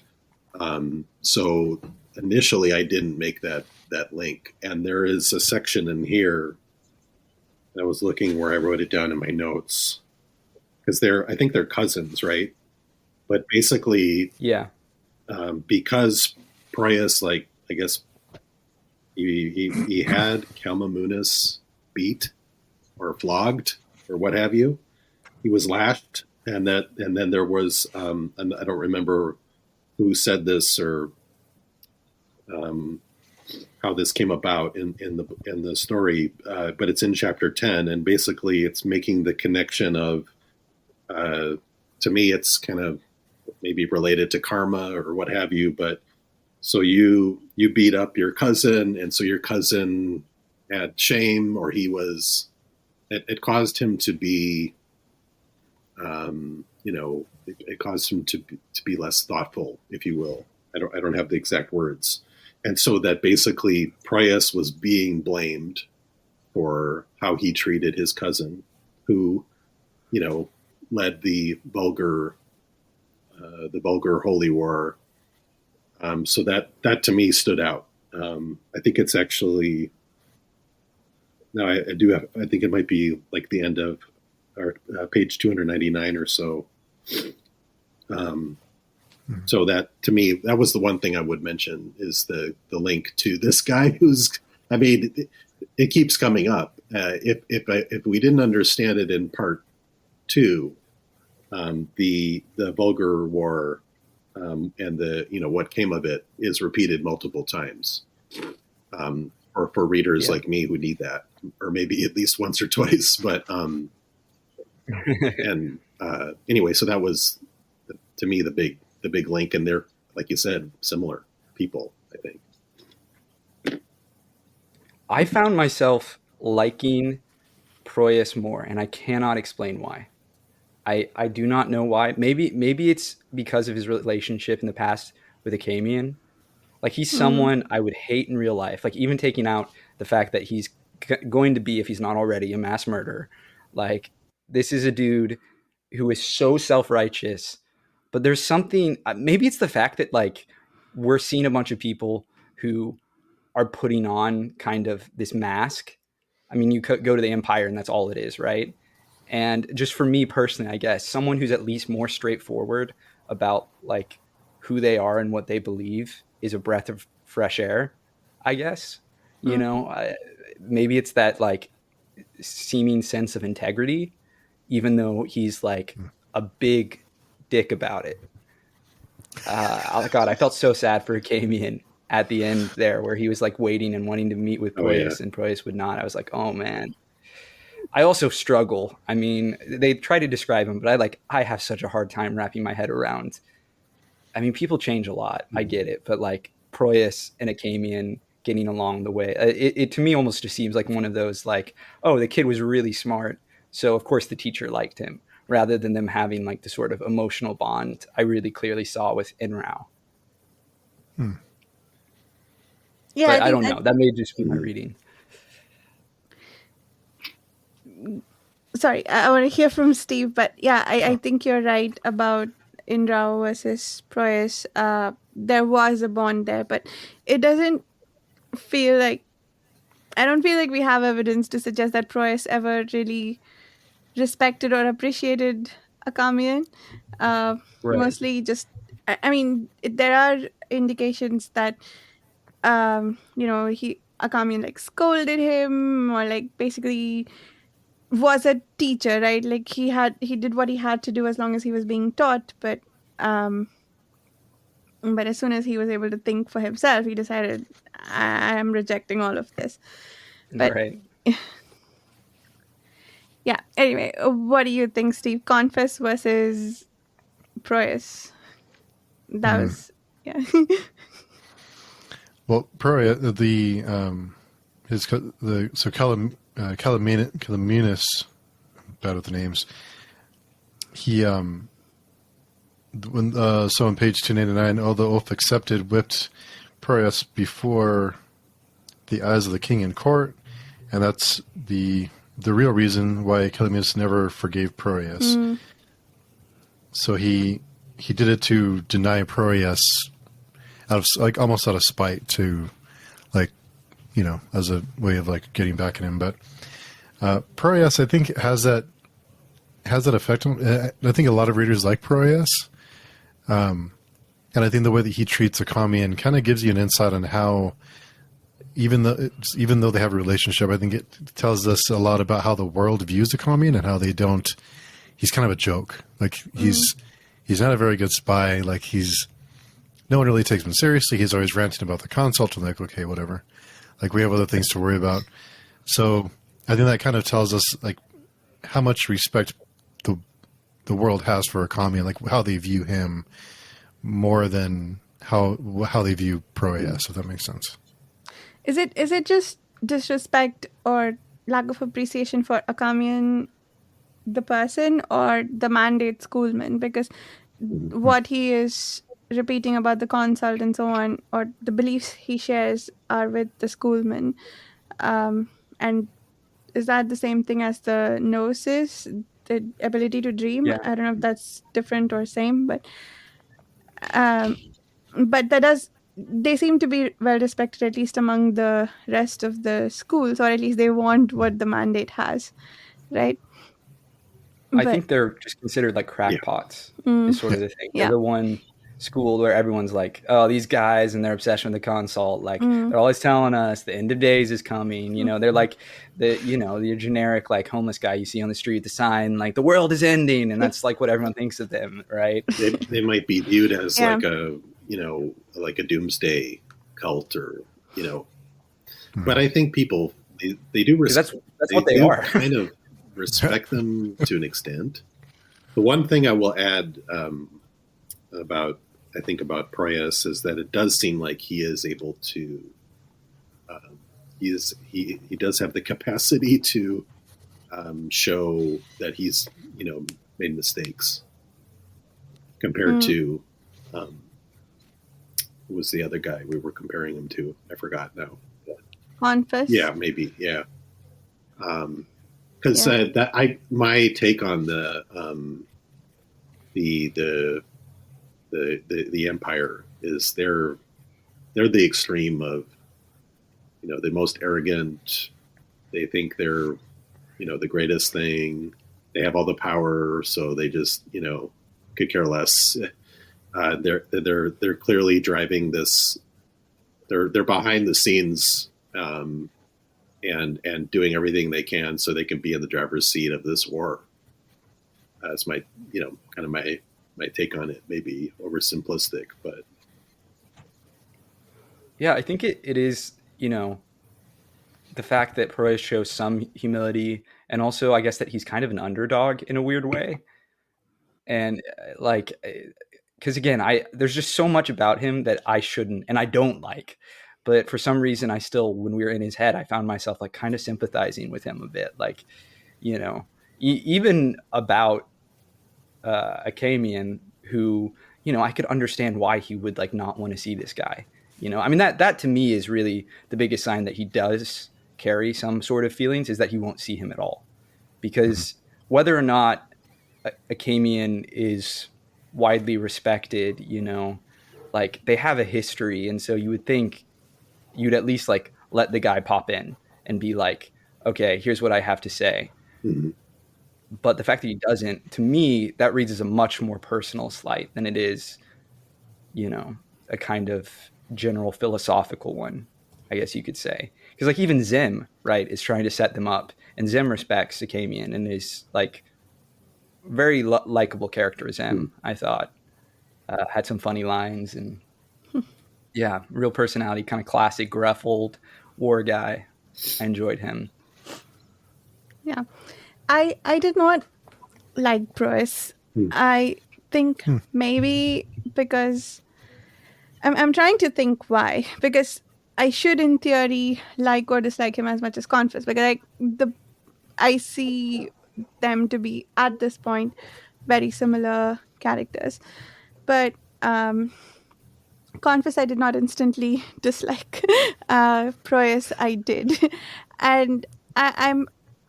So initially, I didn't make that link, and there is a section in here. I was looking where I wrote it down in my notes because I think they're cousins, right? But basically, Yeah. because Prius, like I guess he had Kalmamunis beat or flogged or what have you. He was lashed, and then there was and I don't remember who said this or um, how this came about in the story, but it's in chapter 10, and basically it's making the connection of to me it's kind of maybe related to karma or what have you, but so you beat up your cousin, and so your cousin had shame, or it caused him to be it caused him to be less thoughtful, if you will. I don't have the exact words, and so that basically Prius was being blamed for how he treated his cousin, who led the vulgar holy war. So that to me stood out. I think it's actually no, I do have. I think it might be like the end of our page 299 or so. Um, so that to me, that was the one thing I would mention is the link to this guy who's. I mean, it keeps coming up. If we didn't understand it in part two, the vulgar war and the what came of it is repeated multiple times. Or for readers like me who need that, or maybe at least once or twice. But and anyway, so that was to me the big link, and they're like you said, similar people. I think. I found myself liking Proyas more, and I cannot explain why. I do not know why. Maybe it's because of his relationship in the past with Akamian. Like he's Mm. someone I would hate in real life. Like even taking out the fact that he's going to be, if he's not already, a mass murderer. Like this is a dude who is so self-righteous, but there's something. Maybe it's the fact that like we're seeing a bunch of people who are putting on kind of this mask. I mean, you could go to the Empire and that's all it is, right? And just for me personally, I guess someone who's at least more straightforward about like who they are and what they believe is a breath of fresh air, I guess. You Mm. know, maybe it's that like seeming sense of integrity, even though he's like a big dick about it. Oh God, I felt so sad for Camion at the end there, where he was like waiting and wanting to meet with Oh yeah. Proyas, and Proyas would not. I was like, oh man. I also struggle. I mean, they try to describe him, but I have such a hard time wrapping my head around. I mean, people change a lot. I get it, but like Proyas and Acamian getting along the way, it to me almost just seems like one of those like, oh, the kid was really smart, so of course the teacher liked him, rather than them having like the sort of emotional bond I really clearly saw with Inrao. Yeah, I But I think don't know. That may just be my reading. sorry, I want to hear from Steve, but yeah, I think you're right about Indra versus Proyas. There was a bond there, but it doesn't feel like, I don't feel like we have evidence to suggest that Proyas ever really respected or appreciated Akamian. Right. Mostly just, I mean, there are indications that, Akamian like scolded him or like basically was a teacher, right? Like he did what he had to do as long as he was being taught, um but as soon as he was able to think for himself, he decided, I am rejecting all of this. But Right. yeah, anyway, what do you think, Steve? Confess versus Proyas. That was, yeah. Well, Perea, his the so Calaminus, bad with the names. He when so on page 299, although oath accepted, whipped Proeus before the eyes of the king in court, and that's the real reason why Calaminus never forgave Proeus. So he did it to deny Proeus out of like almost out of spite, to like, you know, as a way of like getting back at him. But Proeus, I think, has that effect on, I think a lot of readers like Proeus. And I think the way that he treats Akamian kind of gives you an insight on how, even though they have a relationship, I think it tells us a lot about how the world views Akamian and how they don't. He's kind of a joke. Like he's not a very good spy. Like no one really takes him seriously. He's always ranting about the consult and like, okay, whatever. Like we have other things to worry about. So I think that kind of tells us like how much respect the world has for Akamian, like how they view him more than how they view Proeus, if that makes sense. Is it just disrespect or lack of appreciation for Akamian the person, or the mandate schoolman? Because what he is repeating about the consult and so on, or the beliefs he shares, are with the schoolman. And is that the same thing as the gnosis, the ability to dream? Yeah. I don't know if that's different or same, um, but that does. They seem to be well respected, at least among the rest of the schools, or at least they want what the mandate has, right? I But think they're just considered like Yeah. crackpots, is mm, sort of the thing. They're yeah, the one school where everyone's like, oh, these guys and their obsession with the consult, like they're always telling us the end of days is coming. You know, they're like your generic like homeless guy you see on the street, the sign, like the world is ending. And that's like what everyone thinks of them, right? They might be viewed as Yeah. like a doomsday cult, or but I think people they do 'Cause that's what they do are. kind of respect them to an extent. The one thing I will add about Proyas is that it does seem like he is able to he does have the capacity to show that he's made mistakes compared to who was the other guy we were comparing him to? I forgot now. Confess. Yeah, maybe. Yeah. Because my take on the Empire is they're the extreme of the most arrogant. They think they're the greatest thing. They have all the power, so they just could care less. They're clearly driving this. They're behind the scenes, and doing everything they can so they can be in the driver's seat of this war. That's my kind of my take on it. Maybe oversimplistic, but Yeah, I think it is, the fact that Perez shows some humility, and also I guess that he's kind of an underdog in a weird way. And like, because again, there's just so much about him that I shouldn't and I don't like. But for some reason, I still, when we were in his head, I found myself like kind of sympathizing with him a bit. Like, even about a Camion who, I could understand why he would like not want to see this guy. I mean, that to me is really the biggest sign that he does carry some sort of feelings, is that he won't see him at all. Because whether or not a Camion is widely respected, like they have a history. And so you would think you'd at least like let the guy pop in and be like, okay, here's what I have to say. mm-hmm. But the fact that he doesn't, to me, that reads as a much more personal slight than it is, a kind of general philosophical one, I guess you could say. Because like even Zim, right, is trying to set them up, and Zim respects Sakamian and is like very likable character. Zim, I thought, had some funny lines and yeah, real personality, kind of classic gruff old war guy. I enjoyed him. Yeah. I did not like Bruce. I think maybe because I'm trying to think why. Because I should, in theory, like or dislike him as much as Confess. Because I see them to be at this point very similar characters. But Confess I did not instantly dislike. Proyas I did, and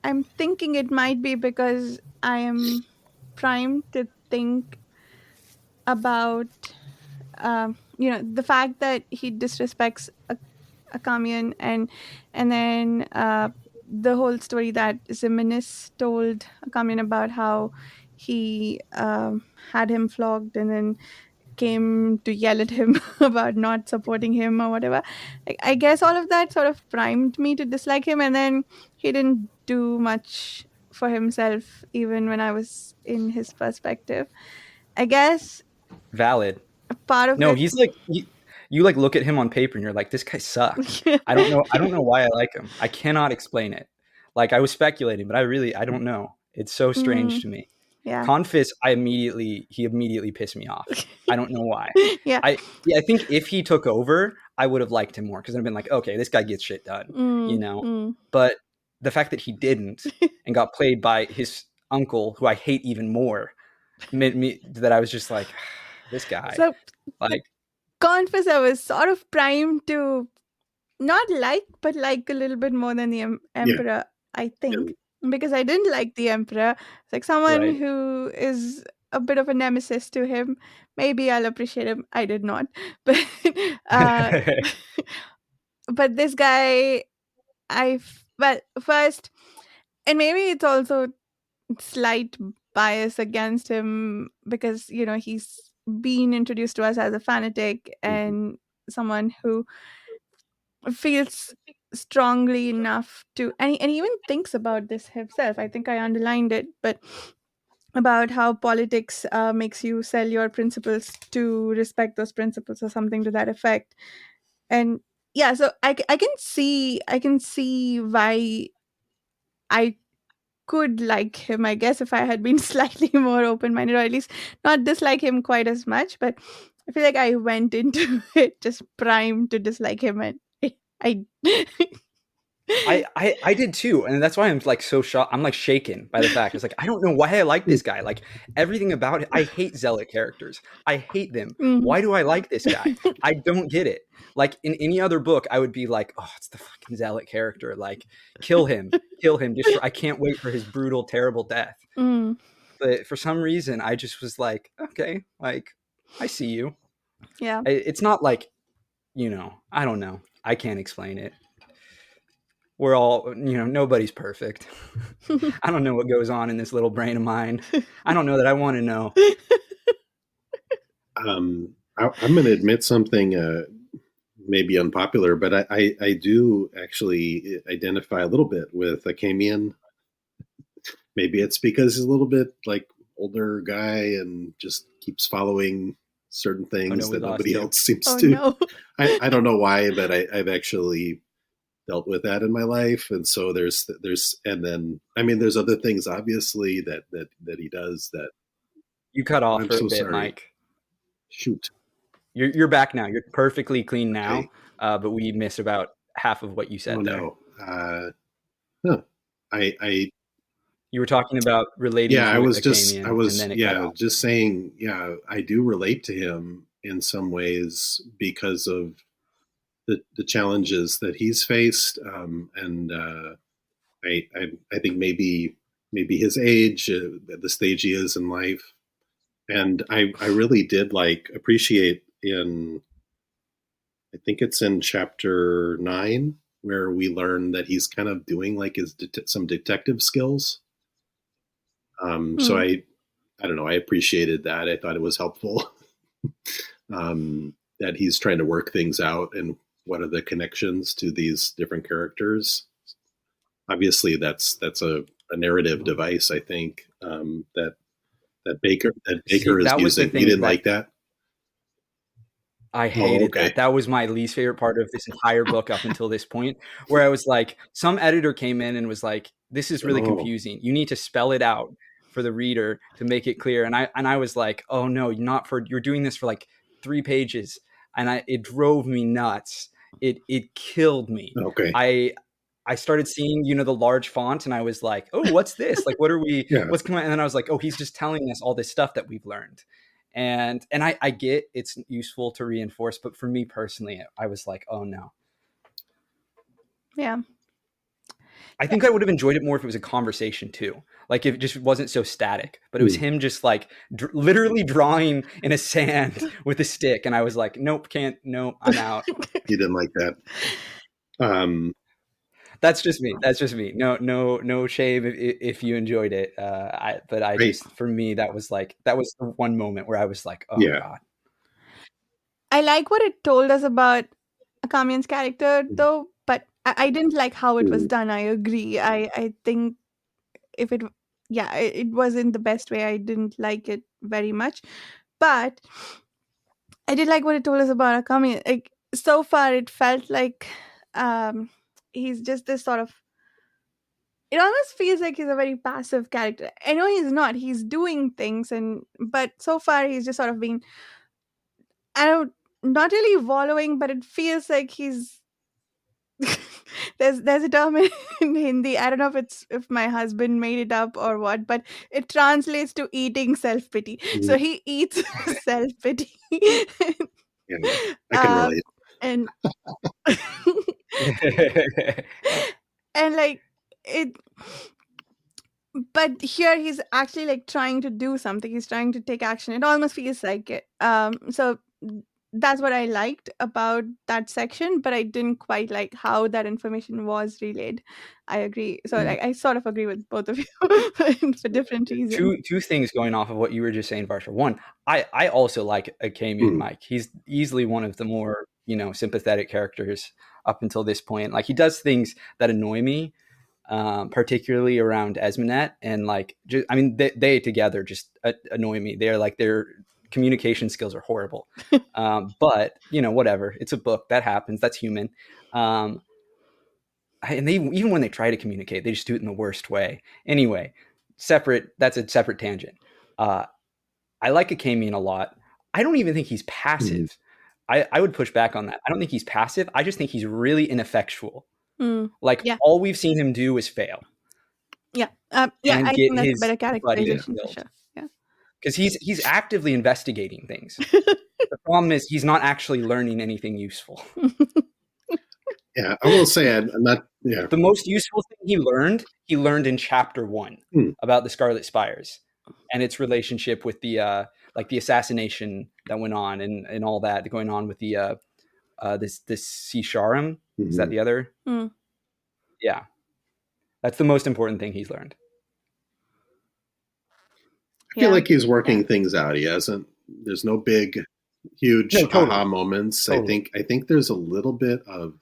I'm thinking it might be because I am primed to think about the fact that he disrespects a Kamian, and then the whole story that Ziminis told Kamian about how he had him flogged and then came to yell at him about not supporting him or whatever. Like, I guess all of that sort of primed me to dislike him, and then he didn't do much for himself even when I was in his perspective. I guess Valid. a part of No, it. he's like you like look at him on paper and you're like, this guy sucks. I don't know why I like him. I cannot explain it. Like I was speculating, but I don't know. It's so strange to me. Yeah. Confis, he immediately pissed me off. I don't know why. Yeah. I think if he took over, I would have liked him more because I've been like, okay, this guy gets shit done, But the fact that he didn't and got played by his uncle, who I hate even more, made me that I was just like, this guy. So, like, Confess, I was sort of primed to not like, but like a little bit more than the Emperor, I think. Because I didn't like the Emperor. It's like someone right. who is a bit of a nemesis to him. Maybe I'll appreciate him. I did not. But but this guy, first, and maybe it's also slight bias against him because, he's been introduced to us as a fanatic and someone who feels strongly enough to, and he even thinks about this himself. I think I underlined it, but about how politics makes you sell your principles to respect those principles or something to that effect. And yeah, so I can see why I could like him, I guess, if I had been slightly more open-minded, or at least not dislike him quite as much. But I feel like I went into it just primed to dislike him, and I I did too, and that's why I'm like so shocked. I'm like shaken by the fact. It's like I don't know why I like this guy. Like everything about it, I hate zealot characters. I hate them. Why do I like this guy? I don't get it. Like in any other book, I would be like, oh, it's the fucking zealot character. Like kill him. I can't wait for his brutal, terrible death. But for some reason, I just was like, okay, like I see you. Yeah. It's not like, I don't know. I can't explain it. We're all, nobody's perfect. I don't know what goes on in this little brain of mine. I don't know that I want to know. I'm going to admit something maybe unpopular, but I do actually identify a little bit with Akamian. Maybe it's because he's a little bit like older guy and just keeps following certain Oh no, things we that lost nobody you. else seems Oh to. no. I don't know why, but I've actually dealt with that in my life, and so there's and then I mean there's other things obviously that he does that. You cut off I'm for a so bit, sorry. Mike. Shoot. You're back now. You're perfectly clean now, Okay. but we missed about half of what you Oh said there. no. Huh. I You were talking about relating Yeah, to Acamian, and then it cut off. just saying, yeah, I do relate to him in some ways because of the challenges that he's faced, and I think maybe his age, the stage he is in life, and I really did like appreciate in I think it's in chapter 9 where we learn that he's kind of doing like his some detective skills. So Hmm. I don't know. I appreciated that. I thought it was helpful that he's trying to work things out and what are the connections to these different characters. Obviously, that's a narrative device. I think that See, Baker is that was the using. You thing didn't that like that? I Oh, hated okay. that. That was my least favorite part of this entire book up until this point, where I was like, some editor came in and was like, "This is really Oh, confusing. You need to spell it out for the reader to make it clear." And I was like, "Oh no, you're doing this for like 3 pages," and it drove me nuts. It killed me. okay. I started seeing, the large font, and I was like, "Oh, what's this? Like, Yeah. what's coming?" And then I was like, "Oh, he's just telling us all this stuff that we've learned." And I get it's useful to reinforce, but for me personally, I was like, "Oh no." Yeah. I think I would have enjoyed it more if it was a conversation too. Like if it just wasn't so static, but it was him just like literally drawing in a sand with a stick, and I was like, "Nope, can't. Nope, I'm out." You didn't like that. Um, That's just me. That's just me. No, no, no shame if you enjoyed it. But I I just, for me, that was the one moment where I was like, oh yeah. god. I like what it told us about Akamian's character, though, but I didn't like how it was Mm, done. I agree. I think if it, yeah, it wasn't the best way. I didn't like it very much, but I did like what it told us about Akamian. Like so far, it felt like um, he's just this sort of. It almost feels like he's a very passive character. I know he's not. He's doing things, and but so far he's just sort of been. I don't not really wallowing, but it feels like he's there's a term in Hindi. I don't know if my husband made it up or what, but it translates to eating self pity. mm, So he eats okay. self pity, Yeah, I can um, relate. and and like it. But here he's actually like trying to do something. He's trying to take action. It almost feels like it. So that's what I liked about that section, but I didn't quite like how that information was relayed. I agree. So Mm, like I sort of agree with both of you for different reasons. Two things going off of what you were just saying, Varsha. One, I also like Akamian mm, Mike. He's easily one of the more sympathetic characters up until this point. Like he does things that annoy me, particularly around Esminet, and like just, I mean they together just annoy me. They're like their communication skills are horrible, but whatever. It's a book that happens. That's human. Um, and they even when they try to communicate, they just do it in the worst way. Anyway, that's a separate tangent. Uh, I like Akamian a lot. I don't even think he's mm, passive. I would push back on that. I don't think he's passive. I just think he's really ineffectual. Mm, Like yeah, all we've seen him do is fail yeah, yeah. and I get think that's a his better buddies yeah. characterization for killed sure. Yeah. because he's actively investigating things. The problem is he's not actually learning anything useful. Yeah. I will say I'm not. Yeah. The most useful thing he learned in chapter 1 Mm, about the Scarlet Spires and its relationship with the like the assassination that went on and all that going on with the this Sisharam. Is that mhm. the other? Mm, Yeah, that's the most important thing he's learned. I feel yeah, like he's yeah. working things out. He hasn't. There's no big. huge No, aha totally. moments. Totally. I think there's a little bit of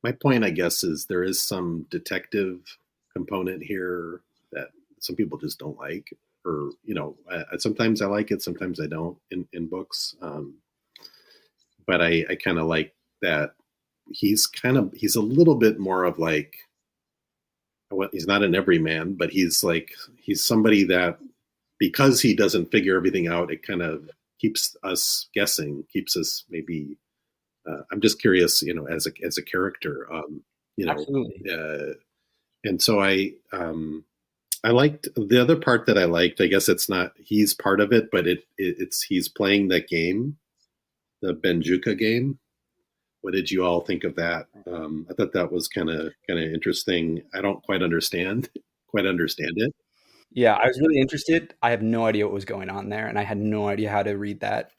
my point, I guess, is there is some detective component here that some people just don't like, or sometimes I like it, sometimes I don't in books. But I kind of like that he's a little bit more of like, well, he's not an everyman, but he's somebody that, because he doesn't figure everything out, it kind of keeps us guessing, keeps us maybe. I'm just curious, as a character, Absolutely. and so I liked the other part that I liked. I guess it's not he's part of it, but it's he's playing that game, the Benjuka game. What did you all think of that? I thought that was kind of interesting. I don't quite understand it. Yeah, I was really interested. I have no idea what was going on there, and I had no idea how to read that.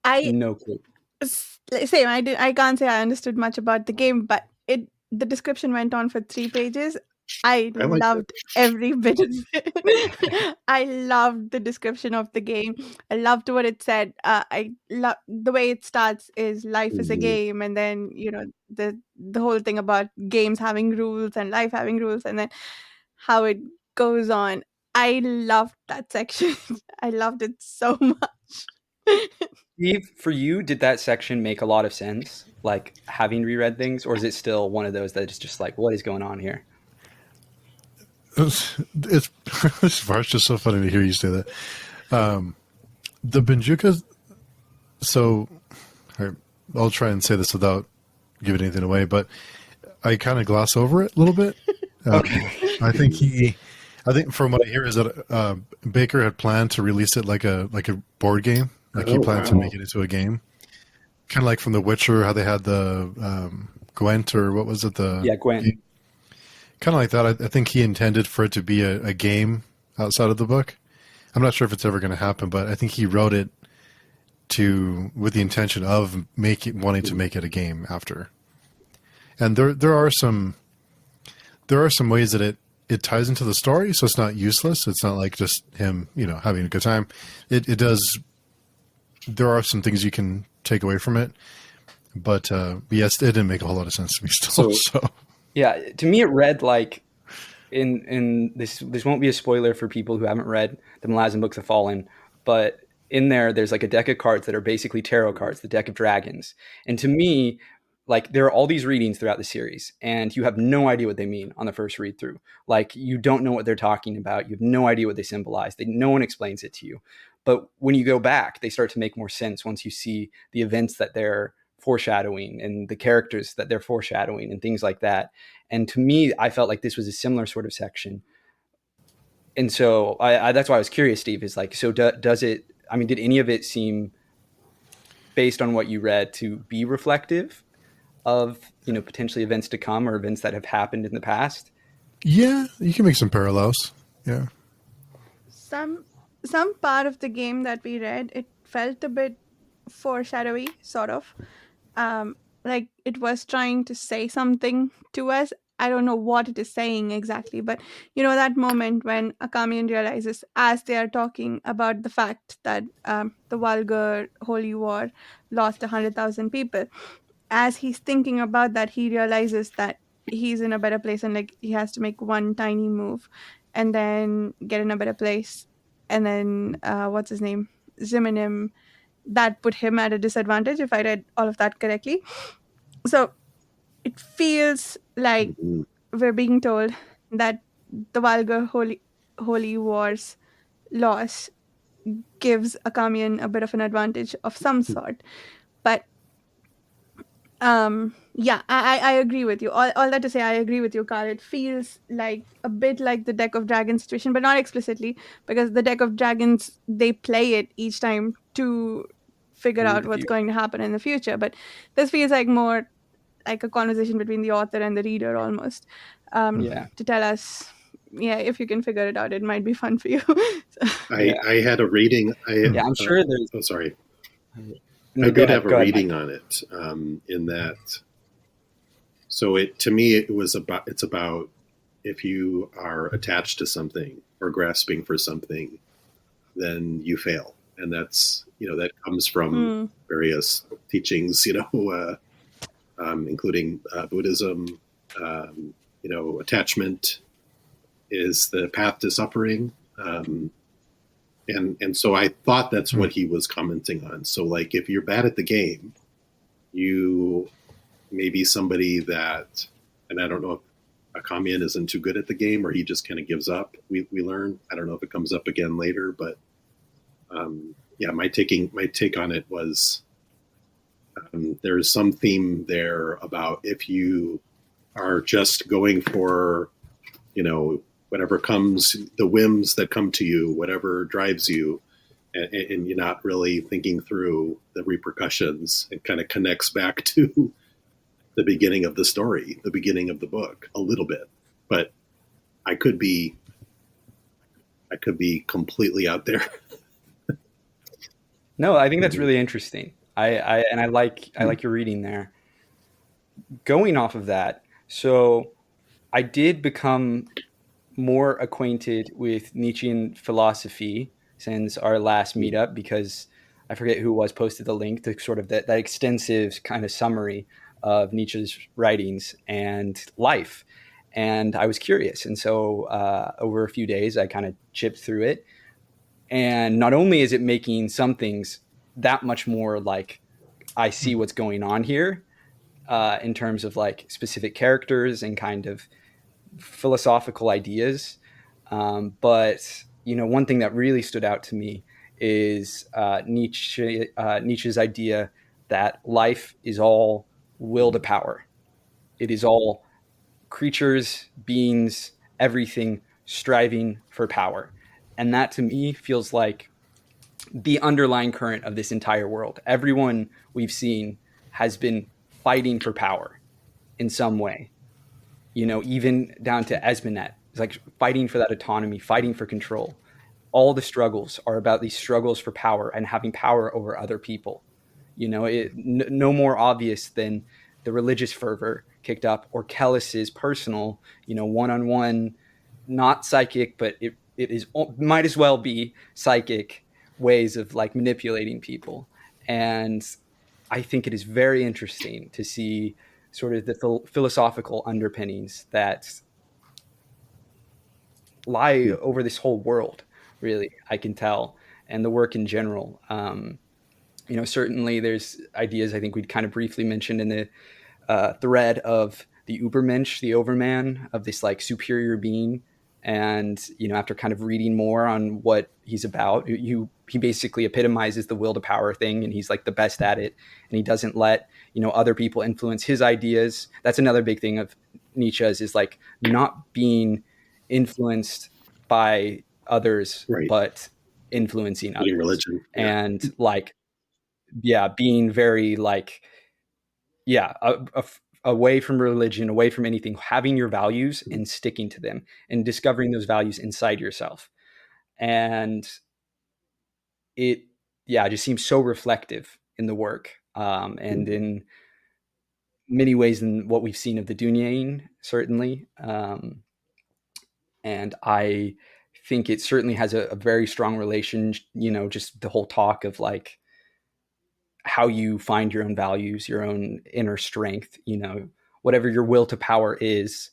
I No clue. same. I can't say I understood much about the game, but the description went on for 3 pages. I I liked it. loved every bit of it. I loved the description of the game. I loved what it said. I love the way it starts is life is a Mhm. game, and then the whole thing about games having rules and life having rules, and then how it goes on. I loved that section. I loved it so much. Steve, for you, did that section make a lot of sense? Like having reread things, or is it still one of those that is just like, what is going on here? It's Varsha, just so funny to hear you say that. The Benjuka. So I'll try and say this without giving anything away, but I kind of gloss over it a little bit. Okay. I think from what I hear is that Baker had planned to release it like a board game. Like he Oh planned to wow! make it into a game, kind of like from The Witcher, how they had the Gwent, or what was it? Yeah, Gwen. Kind of like that. I think he intended for it to be a game outside of the book. I'm not sure if it's ever going to happen, but I think he wrote it with the intention of wanting to make it a game after. And there are some ways that it ties into the story, so it's not useless. It's not like just him, having a good time. It does. There are some things you can take away from it, but yes, it didn't make a whole lot of sense to me still. So Yeah, to me, it read like in this. This won't be a spoiler for people who haven't read the Malazan Books of Fallen, but in there's like a deck of cards that are basically tarot cards, the deck of dragons. And to me, like there are all these readings throughout the series, and you have no idea what they mean on the first read through. Like you don't know what they're talking about. You have no idea what they symbolize. No one explains it to you. But when you go back, they start to make more sense once you see the events that they're foreshadowing and the characters that they're foreshadowing and things like that. And to me, I felt like this was a similar sort of section. And so that's why I was curious, Steve, is like, so does it, I mean, did any of it seem, based on what you read, to be reflective of, potentially events to come or events that have happened in the past? yeah, you can make some parallels. Yeah. some some part of the game that we read, it felt a bit foreshadowy, sort of, like it was trying to say something to us. I don't know what it is saying exactly, but that moment when Akamian realizes, as they are talking about the fact that the Vulgar Holy War lost 100,000 people, as he's thinking about that, he realizes that he's in a better place, and like he has to make one tiny move and then get in a better place. And then what's his name? Ziminim, that put him at a disadvantage, if I read all of that correctly. So it feels like Mhm. we're being told that the Vulgar Holy War's loss gives Akamian a bit of an advantage of some sort. But yeah, I agree with you. All that to say, I agree with you, Carl. It feels like a bit like the deck of dragons situation, but not explicitly, because the deck of dragons, they play it each time to figure Read out the what's future. going to happen in the future. But this feels like more like a conversation between the author and the reader, almost, Yeah. to tell us, yeah, if you can figure it out, it might be fun for you. So, Yeah. I had a reading. Yeah. I'm sure there's, Oh, sorry. I no, go did ahead. have a Go ahead, Mike. reading on it. In that, so it to me it was about. It's about if you are attached to something or grasping for something, then you fail. and that's that comes from various teachings, including Buddhism. Attachment is the path to suffering. And so I thought that's what he was commenting on. So like, if you're bad at the game, you may be somebody that, and I don't know if Akamian isn't too good at the game or he just kind of gives up. We learn. I don't know if it comes up again later, but my take on it was there's some theme there about if you are just going for, whatever comes, the whims that come to you, whatever drives you, and you're not really thinking through the repercussions, it kind of connects back to the beginning of the story, the beginning of the book a little bit. But I could be completely out there. No, I think that's really interesting. I like your reading there. Going off of that, so I did become more acquainted with Nietzschean philosophy since our last meetup, because I forget who was posted the link to sort of that extensive kind of summary of Nietzsche's writings and life. And I was curious. And so over a few days, I kind of chipped through it. And not only is it making some things that much more like I see what's going on here in terms of like specific characters and kind of philosophical ideas. But, one thing that really stood out to me is Nietzsche's idea that life is all will to power. It is all creatures, beings, everything striving for power. And that to me feels like the underlying current of this entire world. Everyone we've seen has been fighting for power in some way. Even down to Esmenet. It's like fighting for that autonomy, fighting for control. All the struggles are about these struggles for power and having power over other people. No more obvious than the religious fervor kicked up, or Kellis's personal, one-on-one, not psychic, but it is might as well be psychic ways of like manipulating people. And I think it is very interesting to see sort of the philosophical underpinnings that lie over this whole world, really, I can tell, and the work in general. Certainly there's ideas I think we'd kind of briefly mentioned in the thread of the Übermensch, the overman, of this like superior being. And, after kind of reading more on what he's about, he basically epitomizes the will to power thing, and he's like the best at it. And he doesn't let, other people influence his ideas. That's another big thing of Nietzsche's, is like not being influenced by others, Right. but influencing others. Religion. Yeah. And like, being very like, away from religion, away from anything, having your values and sticking to them and discovering those values inside yourself. And it just seems so reflective in the work, and in many ways in what we've seen of the Dunyain, certainly. And I think it certainly has a very strong relation, just the whole talk of like how you find your own values, your own inner strength, whatever your will to power is,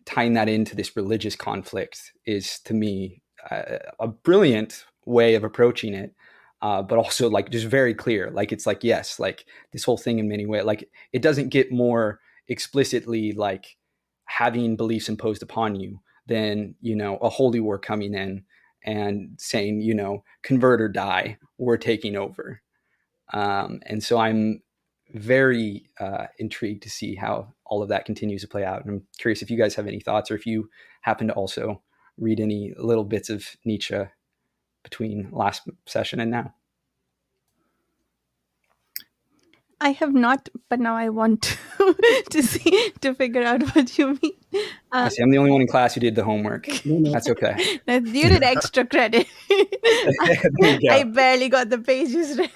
tying that into this religious conflict is, to me, a brilliant way of approaching it. But also like just very clear. Like, it's like, yes, like this whole thing in many ways, like it doesn't get more explicitly like having beliefs imposed upon you than, a holy war coming in and saying, convert or die, we're taking over. And so I'm very intrigued to see how all of that continues to play out. And I'm curious if you guys have any thoughts, or if you happen to also read any little bits of Nietzsche between last session and now. I have not, but now I want to figure out what you mean. I see, I'm the only one in class who did the homework. That's okay. You did extra credit. I barely got the pages right.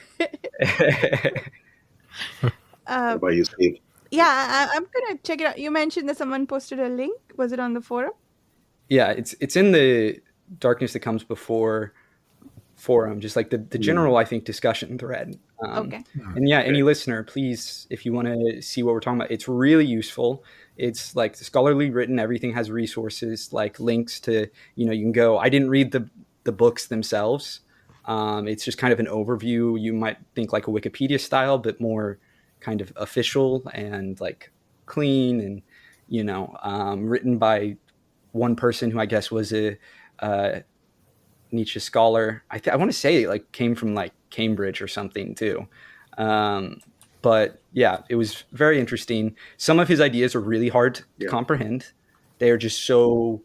What about you, Steve? Yeah, I'm gonna check it out. You mentioned that someone posted a link. Was it on the forum? Yeah, it's in the Darkness That Comes Before forum, just like the general, I think, discussion thread. Okay. And yeah, any Okay. listener, please, if you want to see what we're talking about, it's really useful. It's like scholarly written. Everything has resources, like links to, you can go. I didn't read the books themselves. It's just kind of an overview. You might think like a Wikipedia style, but more kind of official and like clean and, written by one person who I guess was a Nietzsche scholar. I want to say like came from like Cambridge or something too. Um, but yeah, it was very interesting. Some of his ideas are really hard to Yeah. comprehend. They are just so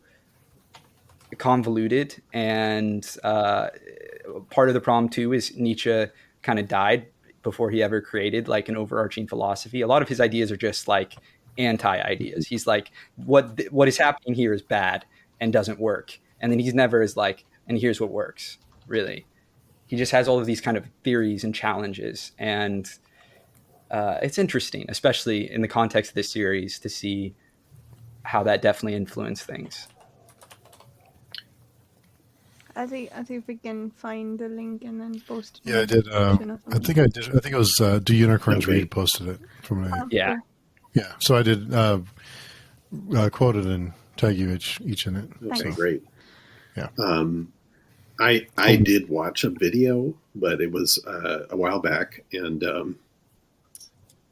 convoluted, and part of the problem too is Nietzsche kind of died before he ever created like an overarching philosophy. A lot of his ideas are just like anti-ideas. He's like, what is happening here is bad and doesn't work, and then he's never is like, and here's what works. Really, he just has all of these kind of theories and challenges, and it's interesting, especially in the context of this series, to see how that definitely influenced things. I'll see if we can find the link and then post it in Yeah, I the did. description or I something. think I did. I think it was Do Unicorns Okay. Read posted it from a. Yeah. Cool. Yeah, so I did quote it and tag you each in it. Okay, Thanks. great. Yeah. I did watch a video, but it was a while back, and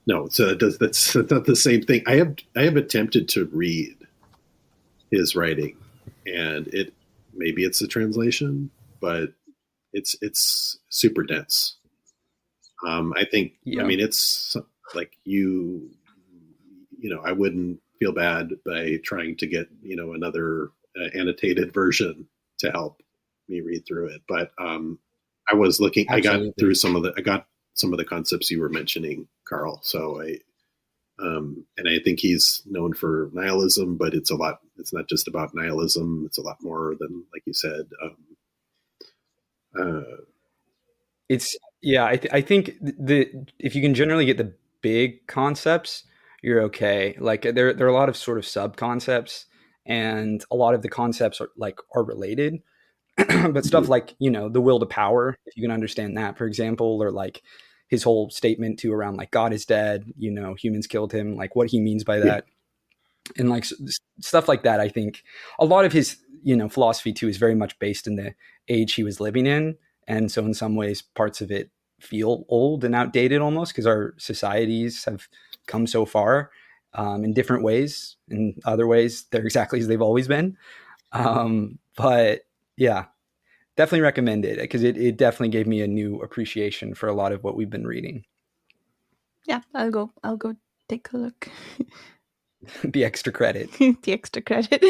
no, so that's not the same thing. I have attempted to read his writing, and maybe it's a translation, but it's super dense. I think Yeah. I mean it's like I wouldn't feel bad by trying to get another annotated version to help me read through it, but I was looking. Absolutely. I got some of the concepts you were mentioning, Carl. So and I think he's known for nihilism, but it's not just about nihilism. It's a lot more than, like you said. It's yeah. I think if you can generally get the big concepts, you're okay. Like there are a lot of sort of sub concepts, and a lot of the concepts are related. But stuff like the will to power, if you can understand that, for example, or like his whole statement to around like God is dead, humans killed him, like what he means by Yeah. that, and like stuff like that. I think a lot of his philosophy too is very much based in the age he was living in, and so in some ways parts of it feel old and outdated almost because our societies have come so far in different ways. In other ways they're exactly as they've always been, but yeah, definitely recommend it because it definitely gave me a new appreciation for a lot of what we've been reading. Yeah, I'll go take a look. The extra credit. The extra credit.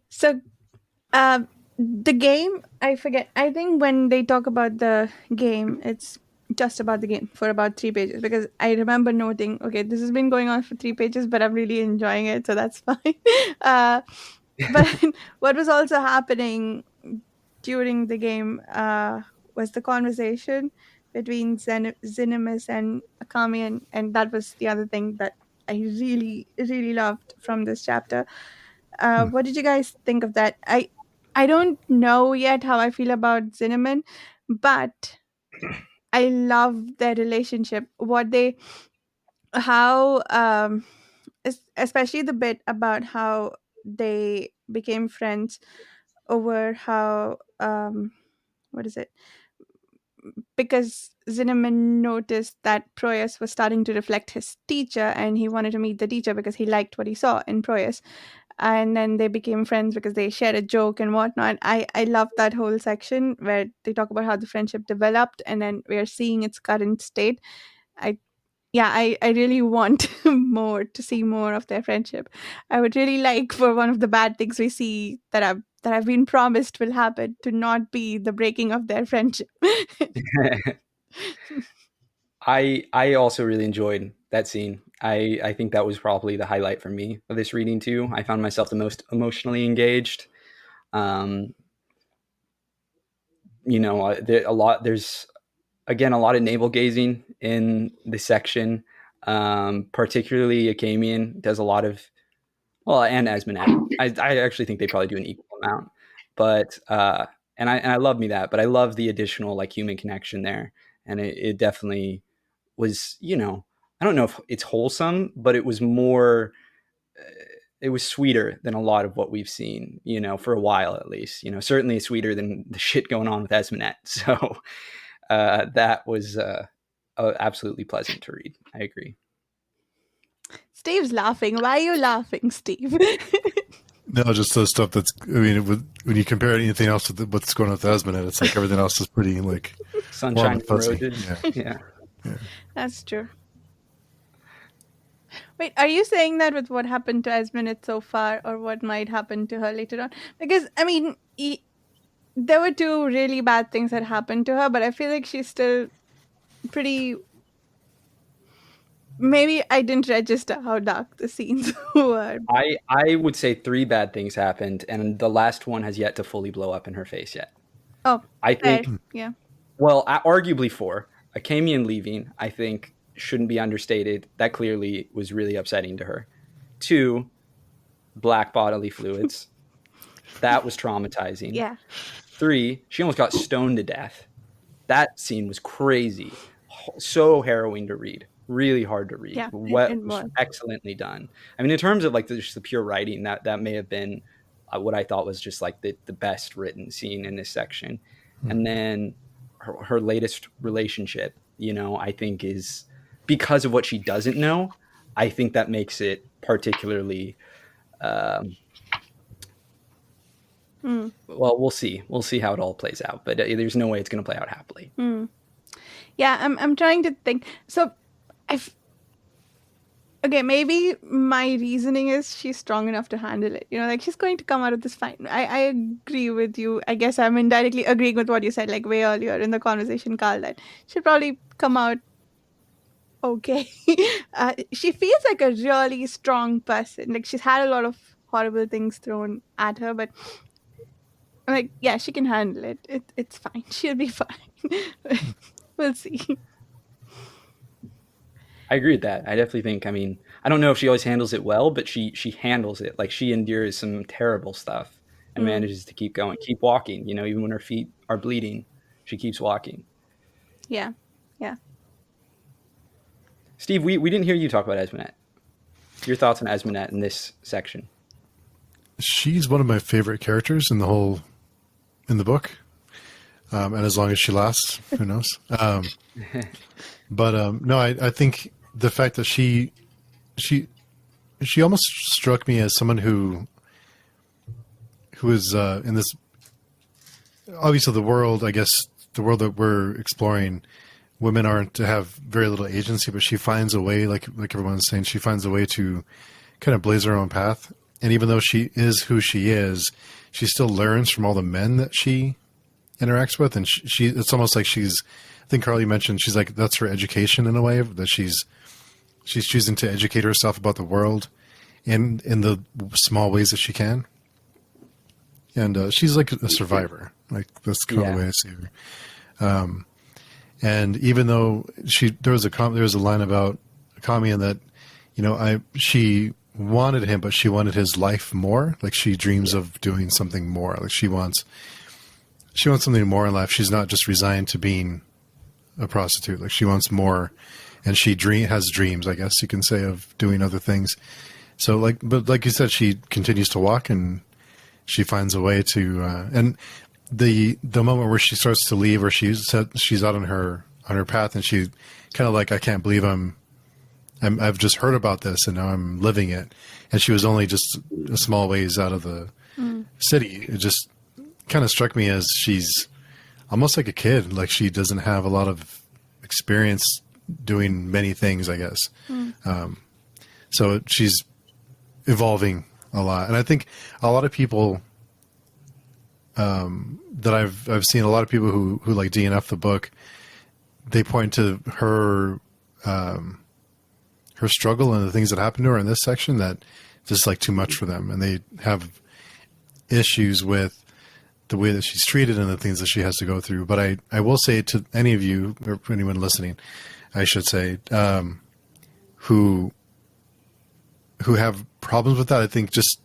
So, the game, I forget. I think when they talk about the game, it's just about the game for about 3 pages, because I remember noting, okay, this has been going on for 3 pages, but I'm really enjoying it, so that's fine. But what was also happening during the game was the conversation between Zenimus and Akami, and that was the other thing that I really, really loved from this chapter. What did you guys think of that? I don't know yet how I feel about Cinnamon, but I love their relationship. How especially the bit about how they became friends over how what is it? Because Zinnemann noticed that Proyas was starting to reflect his teacher, and he wanted to meet the teacher because he liked what he saw in Proyas. And then they became friends because they shared a joke and whatnot. I love that whole section where they talk about how the friendship developed, and then we are seeing its current state. I I really want more to see more of their friendship. I would really like for one of the bad things we see that I've been promised will happen to not be the breaking of their friendship. I also really enjoyed that scene. I think that was probably the highlight for me of this reading too. I found myself the most emotionally engaged. Um, there's again a lot of navel gazing in this section. Particularly Akamian does a lot of, well, and Asmonette. I actually think they probably do an equal amount, but and I love me that, but I love the additional like human connection there, and it definitely was, you know, I don't know if it's wholesome, but it was more, it was sweeter than a lot of what we've seen, you know, for a while at least. You know, certainly sweeter than the shit going on with Esmonette. So that was absolutely pleasant to read. I agree. Steve's laughing. Why are you laughing, Steve? No, just the stuff that's. I mean, when you compare anything else to what's going on with Esmonette, it's like everything else is pretty like warm Sunshine and and fuzzy. roses. Yeah. Yeah. That's true. Wait, are you saying that with what happened to Esmonette so far, or what might happen to her later on? Because, I mean, there were two really bad things that happened to her, but I feel like she's still pretty. Maybe I didn't register how dark the scenes were. I would say 3 bad things happened, and the last one has yet to fully blow up in her face yet. Oh, I fair. think, Yeah. well, arguably 4. Akamian leaving, I think, shouldn't be understated. That clearly was really upsetting to her. 2, black bodily fluids. That was traumatizing. Yeah. 3, she almost got stoned to death. That scene was crazy. So harrowing to read. Really hard to read. Yeah, it was. Excellently done. I mean, in terms of like just the pure writing, that may have been what I thought was just like the best written scene in this section. And then her latest relationship, you know, I think is because of what she doesn't know. I think that makes it particularly. Well, we'll see. We'll see how it all plays out. But there's no way it's going to play out happily. Yeah, I'm trying to think. So, okay, maybe my reasoning is she's strong enough to handle it. You know, like she's going to come out of this fine. I agree with you. I guess I'm indirectly agreeing with what you said, like way earlier in the conversation, Carl, that she'll probably come out okay. She feels like a really strong person. Like she's had a lot of horrible things thrown at her, but like, yeah, she can handle it. It's fine. She'll be fine. We'll see. I agree with that. I definitely think, I mean, I don't know if she always handles it well, but she handles it. Like she endures some terrible stuff and manages to keep going, keep walking, you know, even when her feet are bleeding, she keeps walking. Yeah. Yeah. Steve, we didn't hear you talk about Esmonette. Your thoughts on Esmonette in this section? She's one of my favorite characters in the book. And as long as she lasts, who knows? But no, I think the fact that she almost struck me as someone who is in this, obviously the world, I guess the world that we're exploring, women aren't to have very little agency, but she finds a way, like everyone's saying, she finds a way to kind of blaze her own path. And even though she is who she is, she still learns from all the men that she interacts with. And she it's almost like I think Carly mentioned, she's like, that's her education in a way, that she's choosing to educate herself about the world in the small ways that she can. And she's like a survivor. Like that's kind of the way I see her. And even though there was a line about Kamian that, you know, she wanted him, but she wanted his life more. Like she dreams of doing something more. Like she wants something more in life. She's not just resigned to being a prostitute. Like she wants more, and she has dreams, I guess you can say, of doing other things. So but like you said, she continues to walk, and she finds a way to. And the moment where she starts to leave, or she's out on her path, and she kind of like, I can't believe I've just heard about this, and now I'm living it. And she was only just a small ways out of the city. It just kind of struck me as she's almost like a kid. Like she doesn't have a lot of experience doing many things, I guess. So she's evolving a lot. And I think a lot of people that I've seen, a lot of people who like DNF the book, they point to her struggle and the things that happened to her in this section that just like too much for them. And they have issues with the way that she's treated and the things that she has to go through. But I will say to any of you, or anyone listening, I should say, who have problems with that, I think just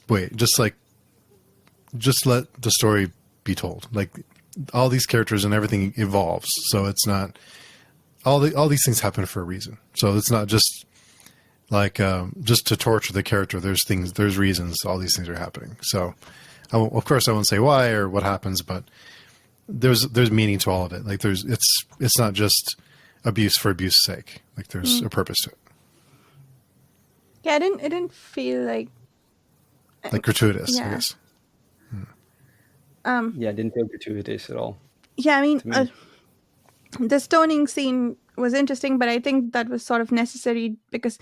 wait, just let the story be told. Like all these characters and everything evolves, so it's not all these things happen for a reason. So it's not just like just to torture the character. There's reasons all these things are happening. So of course I won't say why or what happens, but there's meaning to all of it. Like it's not just abuse for abuse's sake. Like there's a purpose to it. Yeah, it didn't feel like Gratuitous, I yeah. guess. Yeah, it didn't feel gratuitous at all. Yeah, I mean, To me. the stoning scene was interesting, but I think that was sort of necessary because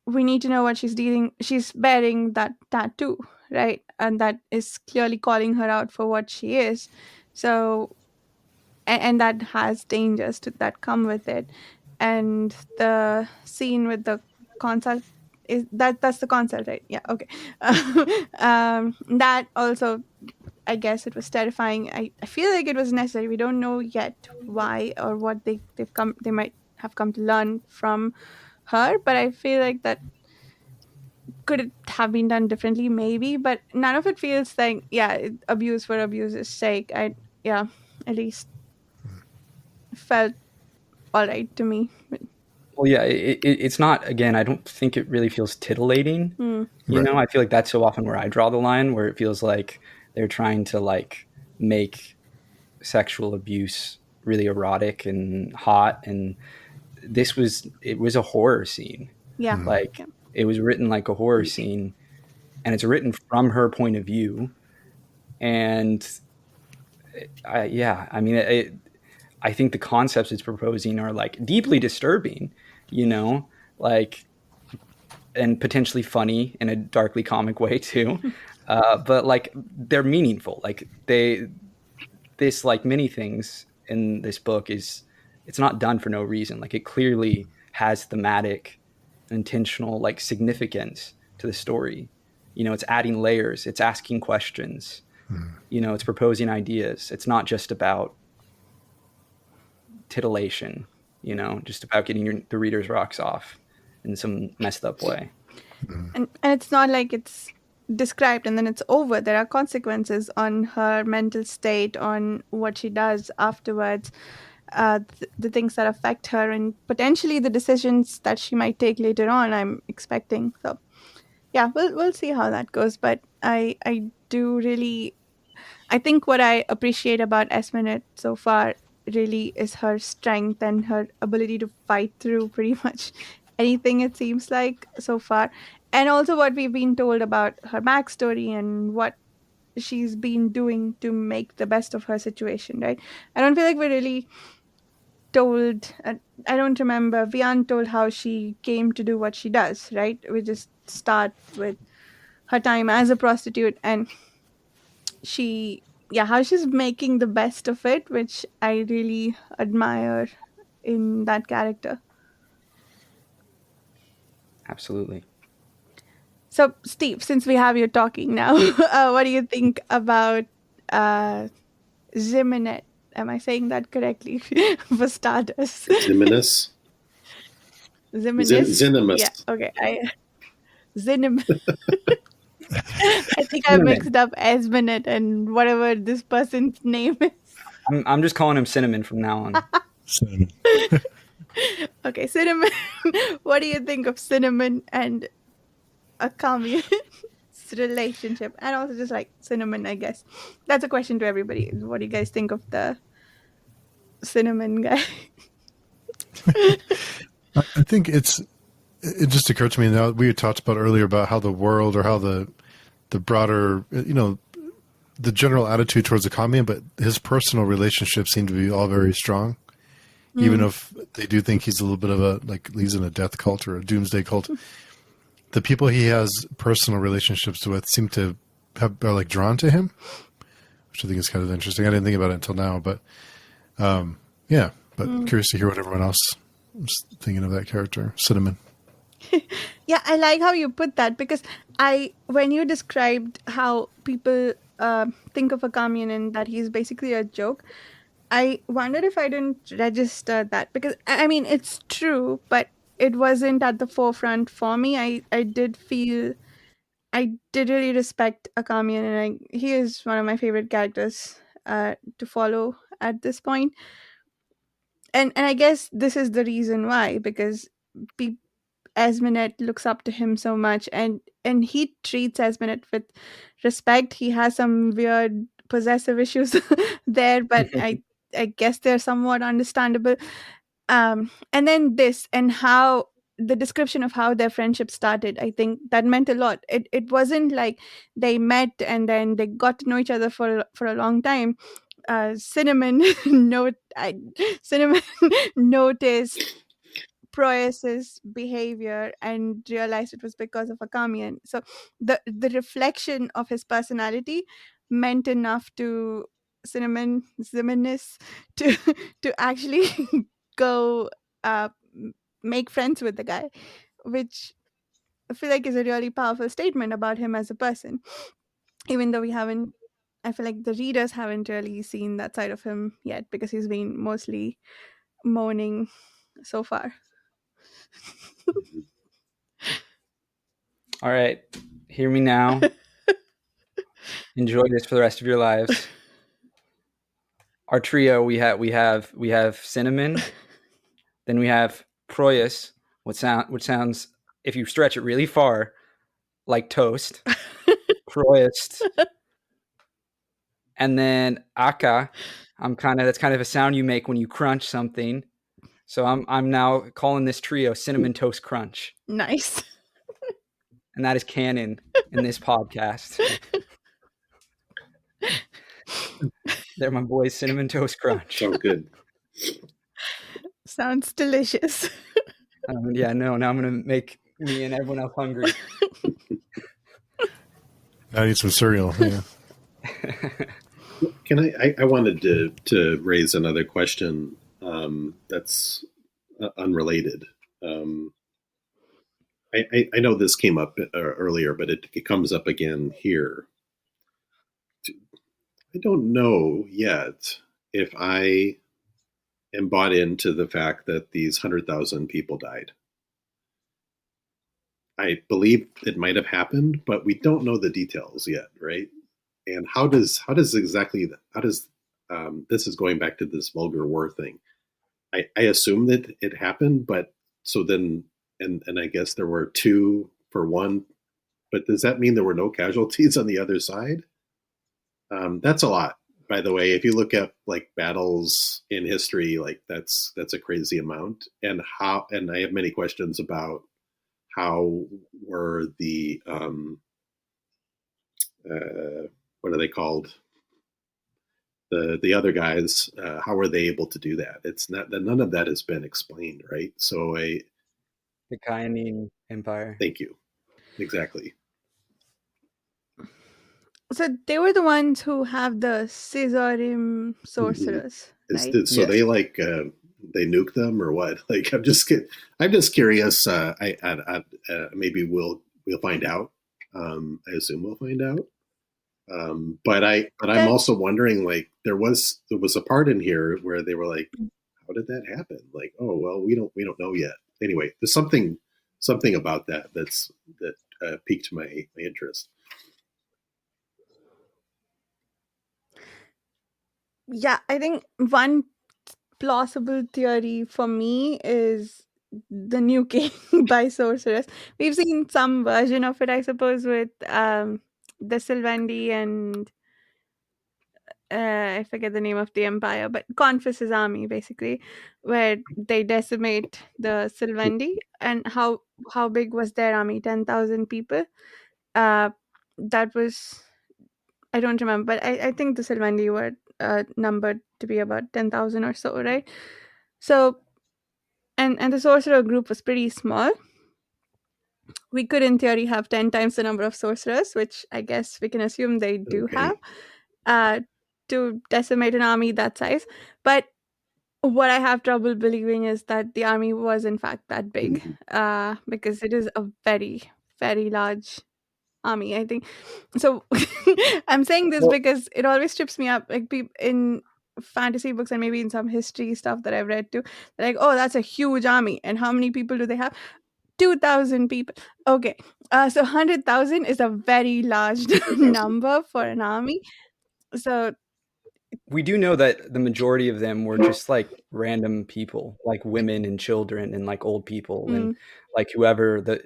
we need to know what she's bearing that tattoo, right? And that is clearly calling her out for what she is. So and that has dangers that come with it. And the scene with the consult that's the consult, right? Yeah, okay. That also, I guess it was terrifying. I feel like it was necessary. We don't know yet why or what they might have come to learn from her, but I feel like that could it have been done differently, maybe, but none of it feels like abuse for abuse's sake. Yeah, at least felt all right to me. Well, yeah, it's not. Again, I don't think it really feels titillating. Mm, You Right. know, I feel like that's so often where I draw the line, where it feels like they're trying to like make sexual abuse really erotic and hot, and it was a horror scene. yeah, Like yeah. it was written like a horror scene, and it's written from her point of view. And I mean, I think the concepts it's proposing are like deeply disturbing, you know, like, and potentially funny in a darkly comic way too. But like they're meaningful. Like this, like many things in this book it's not done for no reason. Like it clearly has thematic, intentional, like significance to the story. You know, it's adding layers, it's asking questions, you know, it's proposing ideas. It's not just about titillation, you know, just about getting the reader's rocks off in some messed up way. And it's not like it's described and then it's over. There are consequences on her mental state, on what she does afterwards, the things that affect her, and potentially the decisions that she might take later on, I'm expecting. So yeah, we'll see how that goes. But I do really, I think what I appreciate about Esminette so far really is her strength and her ability to fight through pretty much anything, it seems like, so far. And also what we've been told about her backstory and what she's been doing to make the best of her situation, right? I don't feel like we're really told, I don't remember, we aren't told how she came to do what she does, right? We just start with her time as a prostitute and how she's making the best of it, which I really admire in that character. Absolutely. So Steve, since we have you talking now, what do you think about Ziminette? Am I saying that correctly? For starters. Ziminus. Ziminis? Yeah, Zinimus. okay. Zinim. I think I Cinnamon. mixed up Esminette and whatever this person's name is. I'm just calling him Cinnamon from now on. Cinnamon. Okay, Cinnamon. What do you think of Cinnamon and a communist relationship? And also just like Cinnamon, I guess. That's a question to everybody. What do you guys think of the Cinnamon guy? I think it just occurred to me now, we had talked about earlier about how the world or how the broader, the general attitude towards the commune, but his personal relationships seem to be all very strong. Even if they do think he's a little bit of he's in a death cult or a doomsday cult, the people he has personal relationships with seem to are like drawn to him, which I think is kind of interesting. I didn't think about it until now, but curious to hear what everyone else was thinking of that character, Cinnamon. Yeah, I like how you put that because when you described how people think of a commune and that he's basically a joke, I wondered if I didn't register that because I mean it's true, but it wasn't at the forefront for me. I did feel I did really respect Akamian, and he is one of my favorite characters to follow at this point. And I guess this is the reason why, because pe- Esminet looks up to him so much, and he treats Esminet with respect. He has some weird possessive issues there, but I guess they're somewhat understandable. And then this, and how the description of how their friendship started, I think that meant a lot. It wasn't like they met and then they got to know each other for a long time. Cinnamon Cinnamon noticed Proyas's behavior and realized it was because of Akamian. So the reflection of his personality meant enough to Ziminis to to actually go make friends with the guy, which I feel like is a really powerful statement about him as a person. Even though we haven't, I feel like the readers haven't really seen that side of him yet because he's been mostly moaning so far. All right, hear me now. Enjoy this for the rest of your lives. Our trio, we have Cinnamon, then we have Proyas, which sounds, if you stretch it really far, like toast. Proyas. And then Aka, that's kind of a sound you make when you crunch something. So I'm now calling this trio Cinnamon Toast Crunch. Nice. And that is canon in this podcast. They're my boys, Cinnamon Toast Crunch. Sounds good. Sounds delicious. Yeah, no, now I'm going to make me and everyone else hungry. I need some cereal. Yeah. Can I wanted to raise another question that's unrelated. I know this came up earlier, but it comes up again here. I don't know yet if I am bought into the fact that these 100,000 people died. I believe it might have happened, but we don't know the details yet, right? And how does this is going back to this vulgar war thing. I assume that it happened, but so then and I guess there were 2 for 1, but does that mean there were no casualties on the other side? That's a lot, by the way. If you look at like battles in history, like that's a crazy amount. And I have many questions about how were the what are they called? The other guys, how were they able to do that? It's not that none of that has been explained, right? So The Kyanine Empire. Thank you. Exactly. So they were the ones who have the Scissorim sorcerers, right? So yes. They nuke them or what? Like I'm just curious. Maybe we'll find out. I assume we'll find out. But I'm also wondering, like there was a part in here where they were like, how did that happen? Like, oh well, we don't know yet. Anyway, there's something about that piqued my interest. Yeah, I think one plausible theory for me is the nuking by sorcerers. We've seen some version of it, I suppose, with the Sylvandi and I forget the name of the empire, but Confus's army, basically, where they decimate the Sylvandi. And how big was their army? 10,000 people. That was, I don't remember, but I think the Sylvandi were numbered to be about 10,000 or so, right? So, and the sorcerer group was pretty small. We could, in theory, have 10 times the number of sorcerers, which I guess we can assume they do have, to decimate an army that size. But what I have trouble believing is that the army was in fact that big, because it is a very, very large army, I think. So I'm saying this because it always trips me up, like in fantasy books and maybe in some history stuff that I've read too. They're like, oh, that's a huge army, and how many people do they have? 2,000 people. Okay. So 100,000 is a very large 100,000. number for an army. So, We do know that the majority of them were just like random people, like women and children and like old people and like whoever the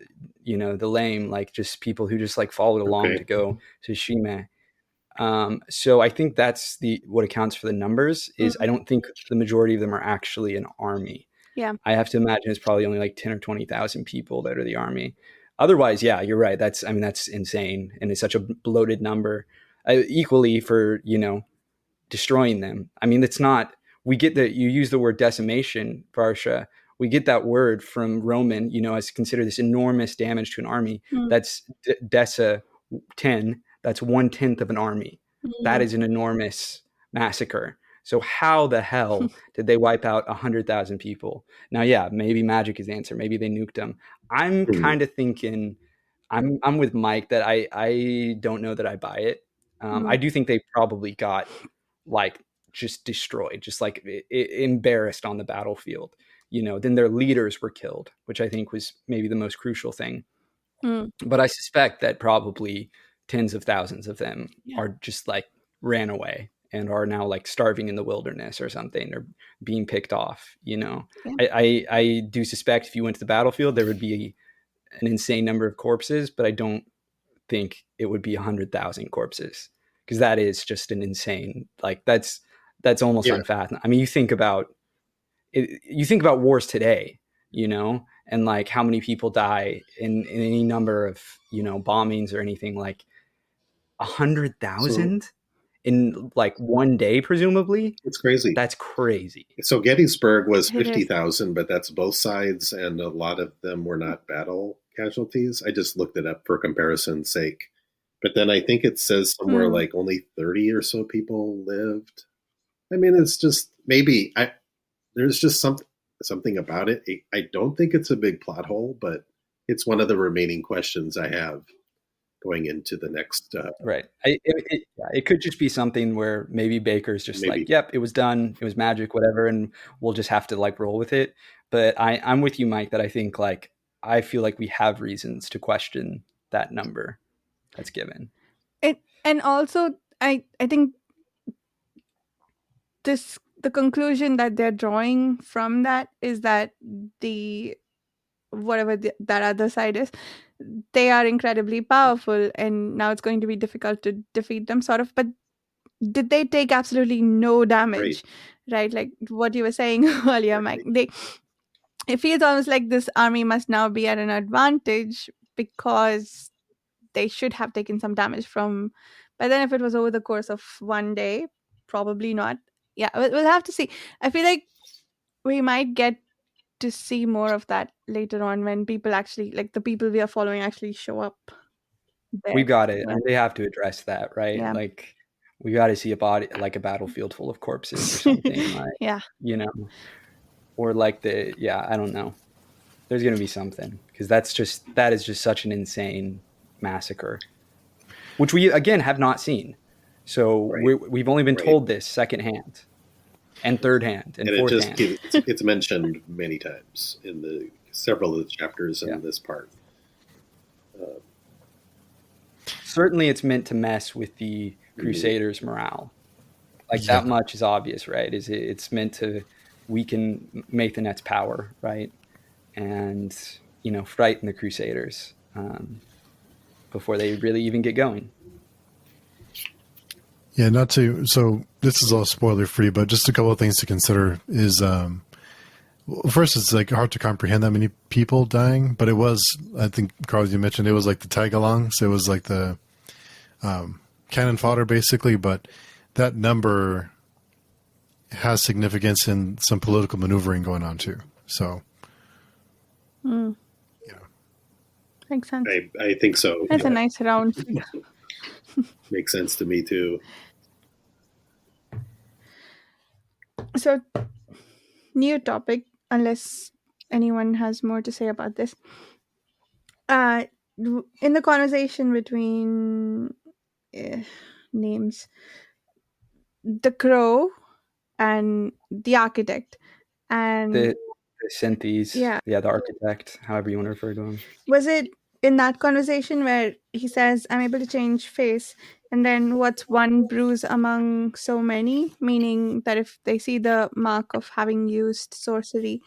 lame, like just people who just like followed along Okay. to go to Shime. So I think that's what accounts for the numbers is I don't think the majority of them are actually an army. yeah. I have to imagine it's probably only like 10 or 20,000 people that are the army. Otherwise, yeah, you're right. That's insane. And it's such a bloated number. Equally for, destroying them. I mean, it's not, we get that you use the word decimation, Varsha. We get that word from Roman, as consider this enormous damage to an army. That's deci 10. That's 1/10 of an army. That is an enormous massacre. So how the hell did they wipe out 100,000 people? Now, yeah, maybe magic is the answer. Maybe they nuked them. I'm kind of thinking, I'm with Mike that I don't know that I buy it. I do think they probably got like just destroyed, just like embarrassed on the battlefield. Then their leaders were killed, which I think was maybe the most crucial thing. But I suspect that probably tens of thousands of them are just like ran away and are now like starving in the wilderness or something, or being picked off. I do suspect if you went to the battlefield, there would be an insane number of corpses, but I don't think it would be 100,000 corpses, because that is just an insane, like that's almost unfathomable. I mean, you think about wars today, and like how many people die in any number of, bombings or anything, like 100,000 in like one day, presumably. It's crazy. That's crazy. So Gettysburg was It is. 50,000, but that's both sides, and a lot of them were not battle casualties. I just looked it up for comparison's sake. But then I think it says somewhere like only 30 or so people lived. I mean, it's just maybe there's just something about it. I don't think it's a big plot hole, but it's one of the remaining questions I have going into the next. Right. It could just be something where maybe Baker's just like, yep, it was done. It was magic, whatever. And we'll just have to like roll with it. But I'm with you, Mike, that I think like, I feel like we have reasons to question that number that's given. And also, I think the conclusion that they're drawing from that is that that other side is, they are incredibly powerful, and now it's going to be difficult to defeat them, sort of. But did they take absolutely no damage? Right? Like what you were saying earlier, Mike. It feels almost like this army must now be at an advantage, because they should have taken some damage from. But then if it was over the course of one day, probably not. Yeah, we'll have to see. I feel like we might get to see more of that later on, when people actually, like the people we are following, actually show up there. We've got it. They have to address that, right? Yeah. Like we got to see a body, like a battlefield full of corpses or something. Like, or like I don't know. There's going to be something, because that is just such an insane massacre, which we again have not seen. So we've only been told this secondhand and third hand and fourth hand. It's mentioned many times in several of the chapters in this part. Certainly it's meant to mess with the Crusaders' morale. Like that much is obvious, right? It's meant to weaken Mathonet's power, right? And, frighten the Crusaders before they really even get going. Yeah, so this is all spoiler free, but just a couple of things to consider is, first, it's like hard to comprehend that many people dying, but it was, I think, Carl, you mentioned it was like the tag along. So it was like the cannon fodder basically, but that number has significance in some political maneuvering going on too. So, yeah. Makes sense. I think so. That's a nice round figure. Makes sense to me too. So, new topic, unless anyone has more to say about this. In the conversation between names, the crow and the architect, and The the Synthes, Yeah. the architect, however you want to refer to him. Was it in that conversation where he says, I'm able to change face, and then what's one bruise among so many? Meaning that if they see the mark of having used sorcery,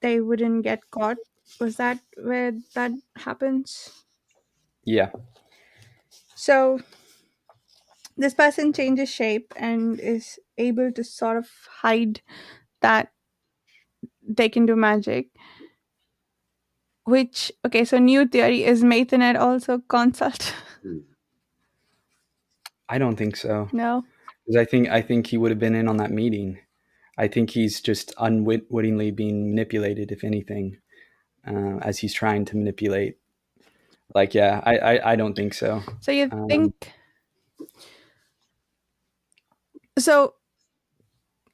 they wouldn't get caught. Was that where that happens? Yeah, So this person changes shape and is able to sort of hide that they can do magic. Which, okay, so new theory, is Maithanet also consult? Hmm. I don't think so, No. because I think he would have been in on that meeting. I think he's just unwittingly being manipulated, if anything, as he's trying to manipulate. Like, yeah, I don't think so. So you think, so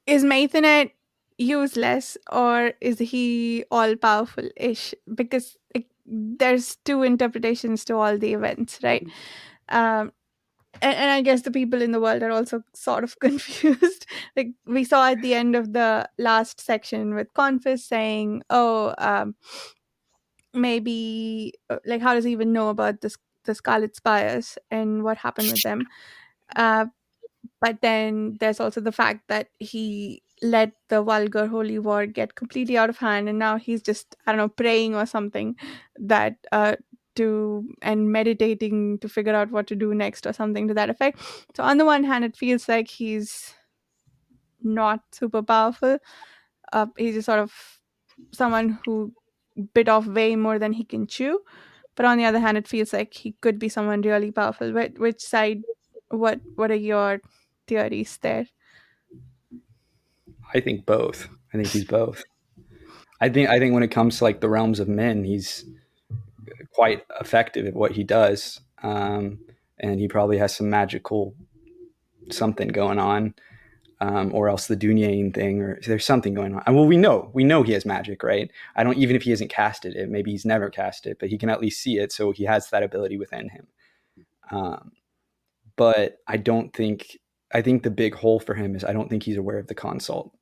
is Maithanet useless, or is he all powerful ish? Because like, there's two interpretations to all the events, right? Um, and I guess the people in the world are also sort of confused. Like we saw at the end of the last section with Confis saying, "Oh, maybe like how does he even know about this the Scarlet Spires and what happened with them?" Uh, but then there's also the fact that he let the vulgar holy war get completely out of hand, and now he's just, I don't know, praying or something that to and meditating to figure out what to do next or something to that effect. So on the one hand, it feels like he's not super powerful. He's just sort of someone who bit off way more than he can chew. But on the other hand, it feels like he could be someone really powerful. Which side? What are your theories there? I think both. I think he's both. I think when it comes to like the realms of men, he's quite effective at what he does, and he probably has some magical something going on, or else the Dunyain thing, or there's something going on. And well, we know he has magic, right? I don't, even if he hasn't casted it, maybe he's never cast it, but he can at least see it, so he has that ability within him. But I don't think. I think the big hole for him is I don't think he's aware of the consult.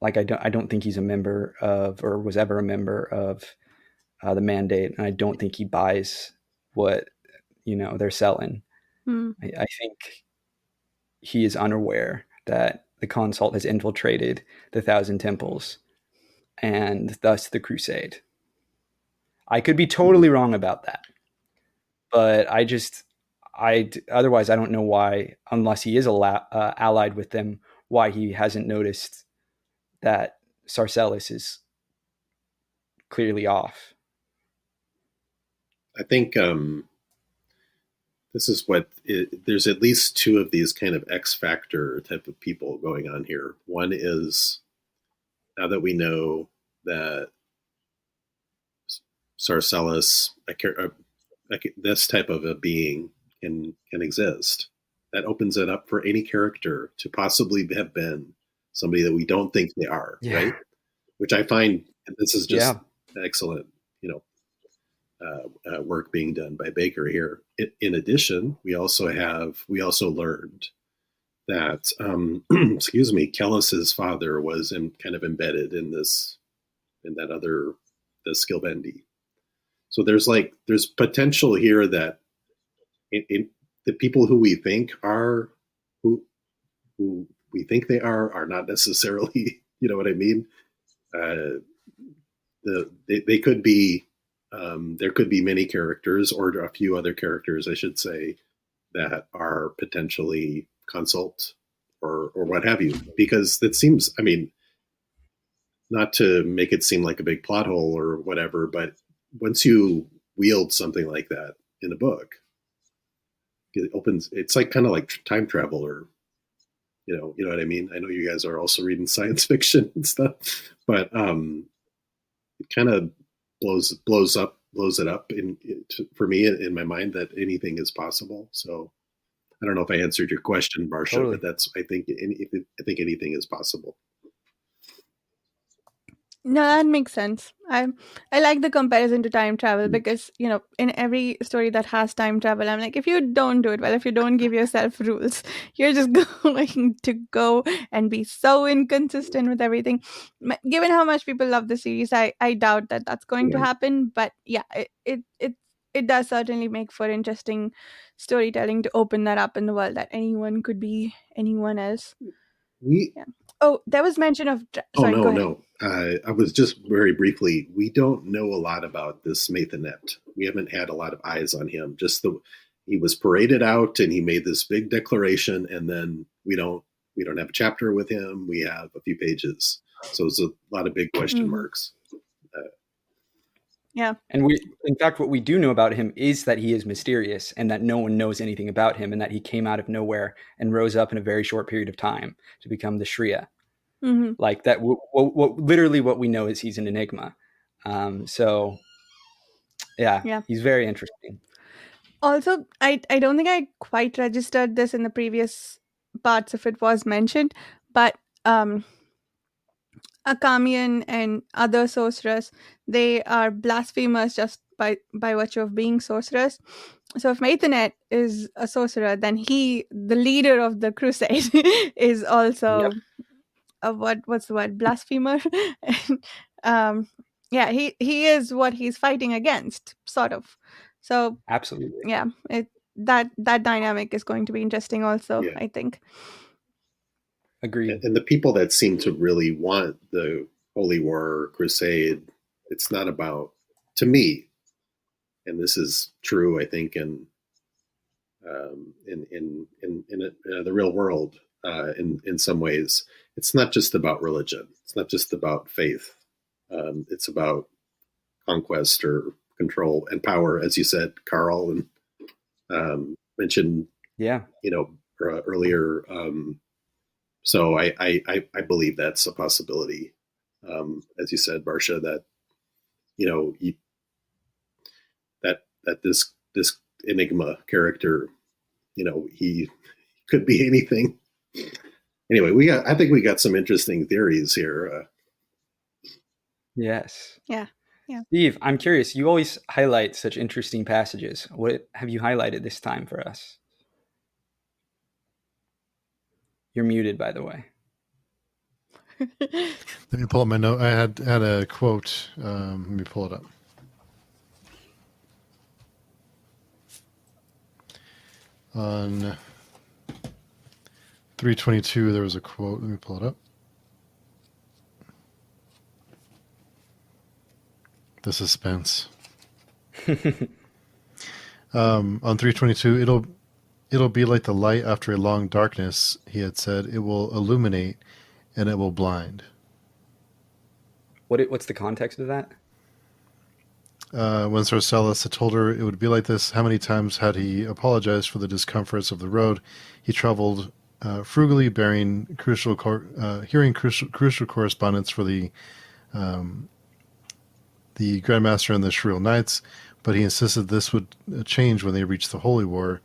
Like I don't think he's a member of, or was ever a member of, the mandate, and I don't think he buys what they're selling. Hmm. I think he is unaware that the consult has infiltrated the Thousand Temples and thus the Crusade. I could be totally wrong about that, but otherwise I don't know why, unless he is allied with them, why he hasn't noticed that Sarcellus is clearly off. I think this is there's at least two of these kind of X factor type of people going on here. One is, now that we know that Sarcellus, this type of a being can exist, that opens it up for any character to possibly have been somebody that we don't think they are, Yeah. right? Which I find, this is just excellent, work being done by Bakker here. In addition, we also learned that excuse me, Kellis's father was kind of embedded in that other, the Skillbendy. So there's potential here that the people who we think are who we think they are not necessarily, you know what I mean? They could be, there could be many characters, or a few other characters, I should say, that are potentially consult or what have you, because it seems, I mean, not to make it seem like a big plot hole or whatever, but once you wield something like that in a book, it's like kind of like time travel, or you know what I mean? I know you guys are also reading science fiction and stuff, but it kind of blows it up for me in my mind, that anything is possible. So I don't know if I answered your question, Varsha, Totally. but I think anything is possible. No, that makes sense. I like the comparison to time travel because, in every story that has time travel, I'm like, if you don't do it well, if you don't give yourself rules, you're just going to go and be so inconsistent with everything. Given how much people love the series, I doubt that that's going to Right. happen. But yeah, it does certainly make for interesting storytelling to open that up in the world that anyone could be anyone else. We Yeah. Oh, there was mention of. Oh Sorry, go no, ahead. no. I was just very briefly. We don't know a lot about this Mathanet. We haven't had a lot of eyes on him. Just he was paraded out and he made this big declaration, and then we don't have a chapter with him. We have a few pages, so it's a lot of big question Hmm. marks. Uh, Yeah. And in fact, what we do know about him is that he is mysterious and that no one knows anything about him and that he came out of nowhere and rose up in a very short period of time to become the Shriya. Hmm. Like that, literally what we know is he's an enigma. So yeah, Yeah. he's very interesting. Also, I don't think I quite registered this in the previous parts if it was mentioned, but Akamian and other sorcerers, they are blasphemers just by virtue of being sorcerers. So if Maithanet is a sorcerer, then he, the leader of the crusade, is Yep, also a what's the word, blasphemer. And, yeah, he is what he's fighting against, sort of. So absolutely. yeah, that dynamic is going to be interesting also, yeah, I think. Agreed. and the people that seem to really want the Holy War Crusade, it's not about, to me, and this is true, I think, in the real world. In some ways, it's not just about religion. It's not just about faith. It's about conquest or control and power, as you said, Carl, and mentioned, Yeah, earlier. So I believe that's a possibility. As you said, Varsha, that you know you, that this enigma character, he could be anything. Anyway, I think we got some interesting theories here. yes. Yeah. Yeah. Steve, I'm curious. You always highlight such interesting passages. What have you highlighted this time for us? You're muted, by the way. Let me pull up my note. I had a quote. Let me pull it up. On 322, there was a quote. Let me pull it up. The suspense. On 322, it'll be like the light after a long darkness, he had said. It will illuminate and it will blind. What's the context of that? When Sorcellus had told her it would be like this, how many times had he apologized for the discomforts of the road? He traveled frugally, hearing crucial correspondence for the Grandmaster and the Shrill Knights, but he insisted this would change when they reached the Holy War,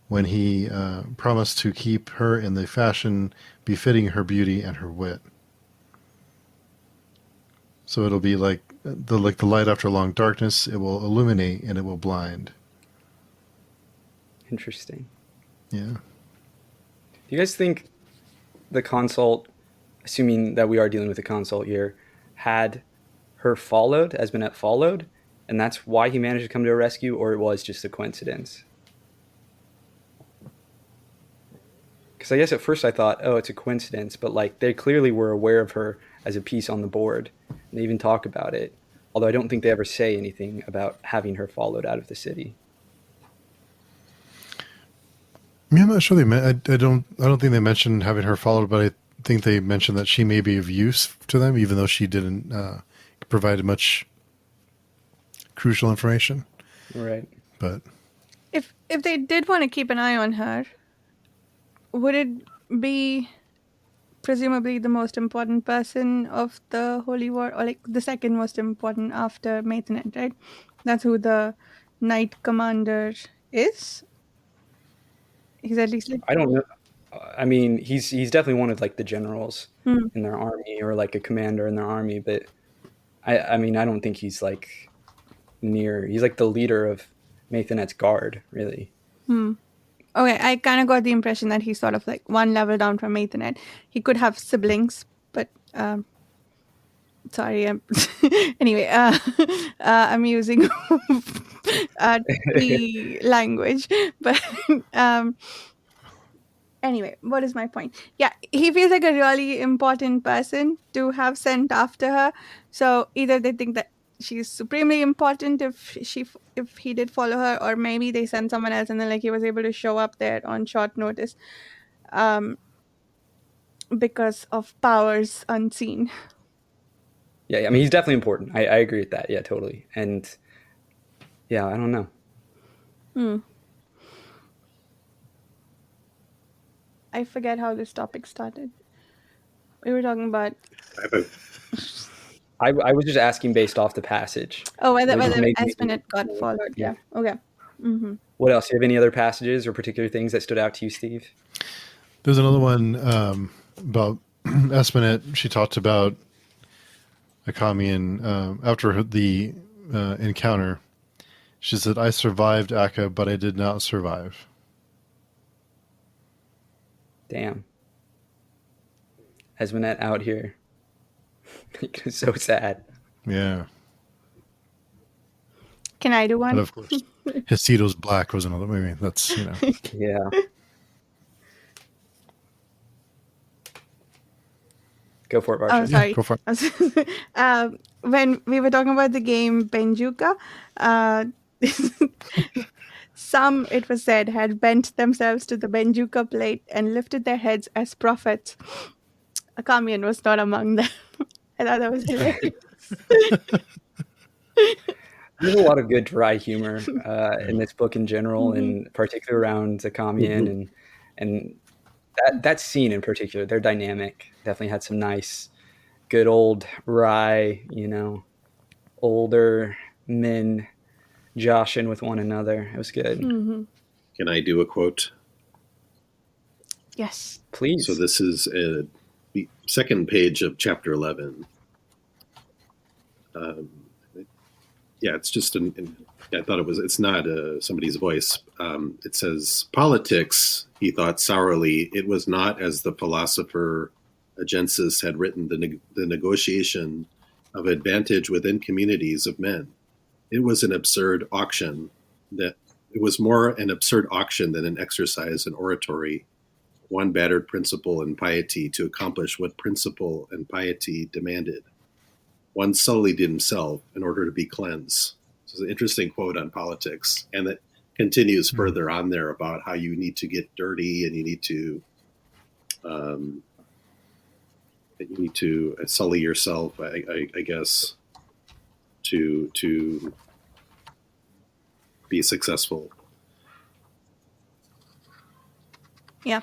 when he promised to keep her in the fashion befitting her beauty and her wit. So it'll be like the light after long darkness. It will illuminate and it will blind. Interesting. Yeah. Do you guys think the consult, assuming that we are dealing with a consult here, had her followed, as Minette followed, and that's why he managed to come to her rescue, or it was just a coincidence? Because I guess at first I thought, oh, it's a coincidence, but like they clearly were aware of her as a piece on the board, and they even talk about it. Although I don't think they ever say anything about having her followed out of the city. I'm not sure I don't think they mentioned having her followed, but I think they mentioned that she may be of use to them, even though she didn't provide much crucial information. Right. But If they did want to keep an eye on her, would it be presumably the most important person of the Holy War, or like the second most important after Maithanet, right? That's who the Knight Commander is. He's at least like, I don't know. I mean, he's definitely one of like the generals. Hmm. in their army, or like a commander in their army. But I mean, I don't think he's like he's like the leader of Mathanet's guard, really. Hmm. Okay, I kind of got the impression that he's sort of like one level down from Ethernet. He could have siblings, but sorry. Anyway, I'm using T language, but um, anyway, what is my point? Yeah, he feels like a really important person to have sent after her. So either they think that she's supremely important if he did follow her, or maybe they sent someone else and then like he was able to show up there on short notice um because of powers unseen. Yeah, I mean, he's definitely important. I agree with that. Yeah, totally. And yeah, I don't know. Hmm. I forget how this topic started. We were talking about I have a, I was just asking based off the passage. whether It just made me Espenet got followed. yeah. Yeah. Okay. Mm-hmm. What else? Do you have any other passages or particular things that stood out to you, Steve? There's another one about Espenet. She talked about Akami, and after the encounter, she said, "I survived Akka, but I did not survive." Damn. Esmenet out here. It's so sad. Yeah. Can I do one? And of course, Hesito's Black was another movie. That's, Yeah. Go for it, Varsha. Oh, sorry. go for it. When we were talking about the game Benjuka, some, it was said, had bent themselves to the Benjuka plate and lifted their heads as prophets. Akamian was not among them. I thought that was hilarious. There's a lot of good dry humor in this book in general, and particularly around Zakamian and that scene in particular. Their dynamic definitely had some nice, good old wry, older men joshing with one another. It was good. Mm-hmm. can I do a quote? Yes. Please. So this is the second page of chapter 11. Yeah, it's just I thought it's not somebody's voice. It says, politics, he thought sourly, it was not as the philosopher Agensis had written the negotiation of advantage within communities of men. It was an absurd auction that it was more an absurd auction than an exercise in oratory, one battered principle and piety to accomplish what principle and piety demanded. One sullied himself in order to be cleansed. So it's an interesting quote on politics, and that continues further on there about how you need to get dirty and you need to sully yourself, I guess, to be successful. Yeah.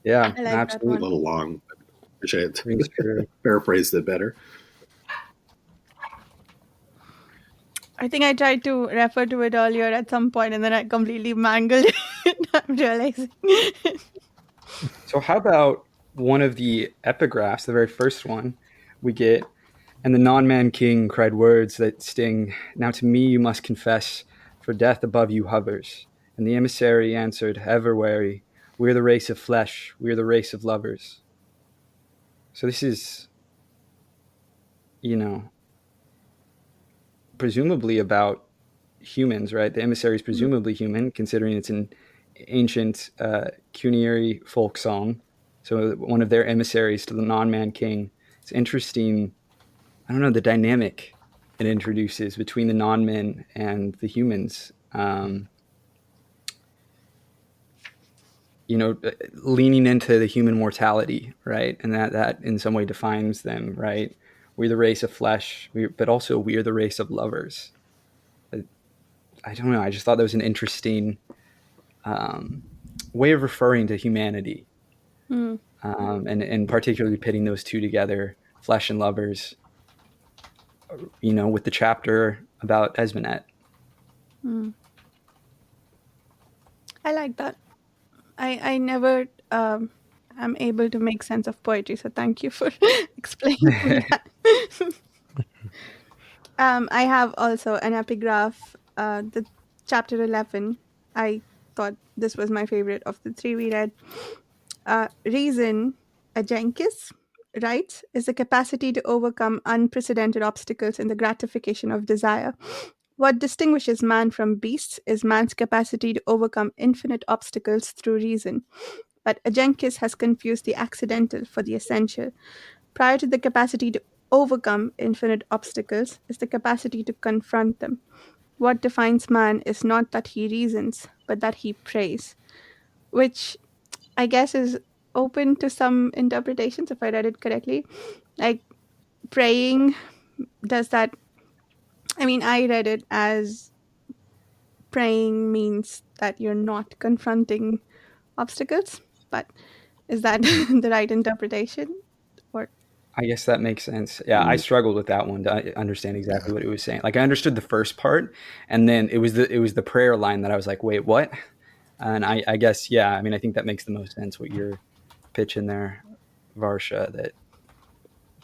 Yeah, I like absolutely. A little long. I wish I had Rings true. paraphrased it better. I think I tried to refer to it earlier at some point and then I completely mangled it. I'm realizing. So how about one of the epigraphs, the very first one we get, and the non-man king cried words that sting, now to me you must confess, for death above you hovers. And the emissary answered, ever wary, we're the race of flesh, we're the race of lovers. So this is, presumably about humans, right? The emissary is presumably human, considering it's an ancient Cuneian folk song. So one of their emissaries to the non-man king. It's interesting, I don't know, the dynamic it introduces between the non-men and the humans. Leaning into the human mortality, right? And that in some way defines them, right? We're the race of flesh, but also we're the race of lovers. I don't know. I just thought that was an interesting way of referring to humanity, and particularly pitting those two together, flesh and lovers. With the chapter about Esmenet. I like that. I never I'm able to make sense of poetry, so thank you for explaining that. I have also an epigraph, the chapter 11. I thought this was my favorite of the three we read. Reason, a Jenkins writes, is the capacity to overcome unprecedented obstacles in the gratification of desire. What distinguishes man from beasts is man's capacity to overcome infinite obstacles through reason. But Ajenkis has confused the accidental for the essential. Prior to the capacity to overcome infinite obstacles is the capacity to confront them. What defines man is not that he reasons, but that he prays, which I guess is open to some interpretations if I read it correctly. Like praying, does that, I mean, I read it as praying means that you're not confronting obstacles, but is that the right interpretation? Or I guess that makes sense. Yeah, I struggled with that one to understand exactly what it was saying. Like I understood the first part, and then it was the prayer line that I was like, wait, what? And I guess, yeah, I mean, I think that makes the most sense what you're pitching there, Varsha, that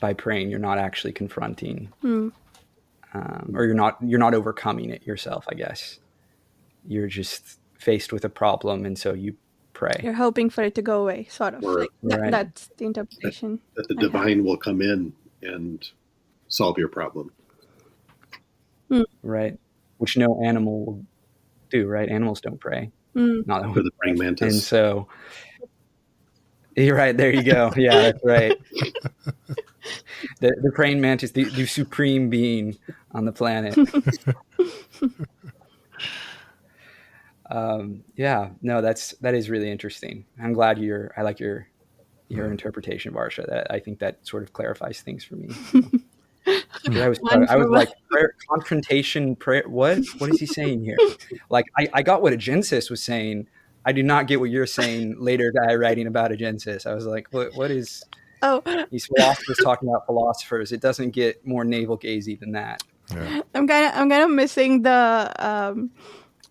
by praying you're not actually confronting, or you're not overcoming it yourself. I guess you're just faced with a problem, and so you pray. you're hoping for it to go away, sort of. Or Like Right. that's the interpretation. that the I have. divine will come in and solve your problem. Right. Which no animal will do, right? Animals don't pray. Not that For the praying mantis. And so you're right. There you go. Yeah, that's right. The praying mantis, the supreme being on the planet. Yeah, no, that is really interesting. I'm glad I like your interpretation, Varsha. That I think that sort of clarifies things for me. I was like, prayer, confrontation, prayer. What is he saying here? Like, I got what Agensis was saying. I do not get what you're saying. Later guy writing about Agensis. I was like, what is? Oh, These philosophers talking about philosophers. It doesn't get more navel gazing than that. Yeah. I'm kind of missing the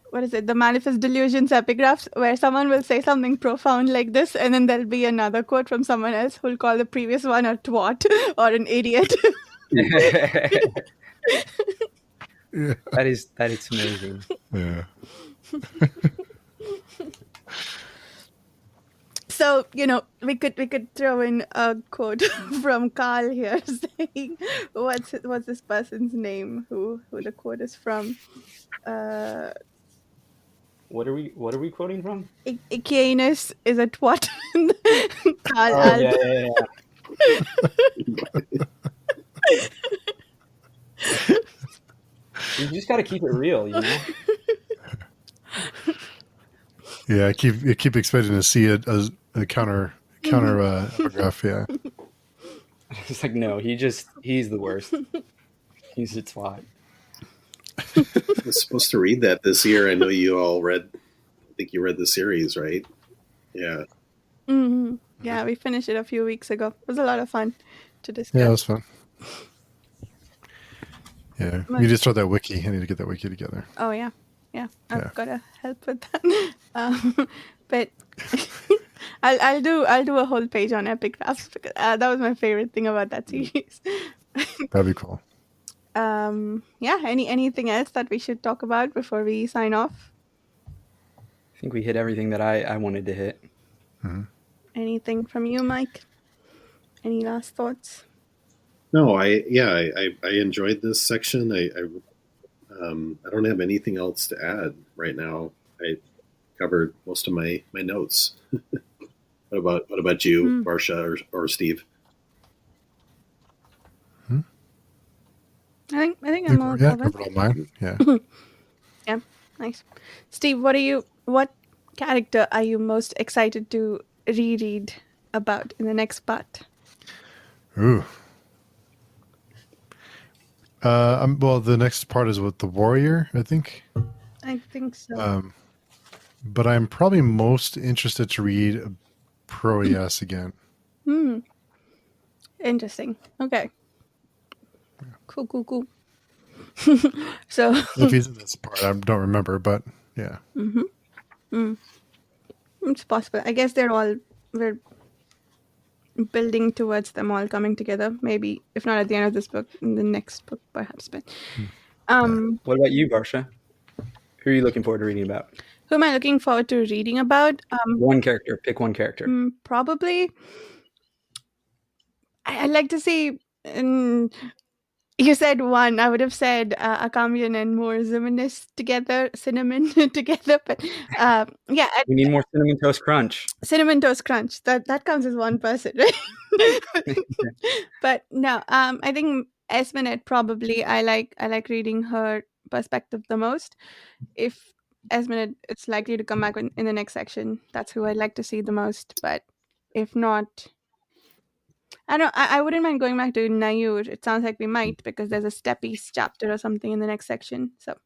what is it? The Manifest Delusions epigraphs, where someone will say something profound like this, and then there'll be another quote from someone else who'll call the previous one a twat or an idiot. Yeah. That is amazing. Yeah. So, we could throw in a quote from Carl here saying, what's this person's name? Who the quote is from? What are we quoting from? Ikianus is a twat. Carl Oh, yeah. You just got to keep it real, you know. Yeah, I keep expecting to see a counter epigraph. Yeah. It's like, no, he's the worst. He's a twat. I was supposed to read that this year. I know you all read. I think you read the series, right? Yeah. Mm-hmm. Yeah, we finished it a few weeks ago. It was a lot of fun to discuss. Yeah, it was fun. Yeah, you need to start that wiki. I need to get that wiki together. Oh yeah. I've got to help with that. But I'll do a whole page on epigraphs because that was my favorite thing about that series. That'd be cool. Yeah. Anything else that we should talk about before we sign off? I think we hit everything that I wanted to hit. Mm-hmm. Anything from you, Mike? Any last thoughts? No, I enjoyed this section. I don't have anything else to add right now. I covered most of my notes. What about you, Varsha or Steve? I think I'm all covered. Covered all mine. Yeah. Yeah, nice. Steve, what character are you most excited to reread about in the next part? Ooh. Well, the next part is with the warrior, I think. I think so. But I'm probably most interested to read Proeas again. Interesting. Okay. Cool. So If he's in this part, I don't remember, but yeah. it's possible. I guess we're building towards them all coming together. Maybe if not at the end of this book, in the next book perhaps. But What about you, Varsha? Who are you looking forward to reading about? who am I looking forward to reading about? One character. Pick one character. Probably. I'd like to see. You said one. I would have said Akamian and more cinnamon together. But yeah, We need more Cinnamon Toast Crunch. Cinnamon Toast Crunch. That counts as one person, right? But no, I think Esmenet probably. I like reading her perspective the most. If Esmenet, it's likely to come back in the next section. That's who I'd like to see the most. But if not. I wouldn't mind going back to Nayur. It sounds like we might because there's a Steppies chapter or something in the next section. So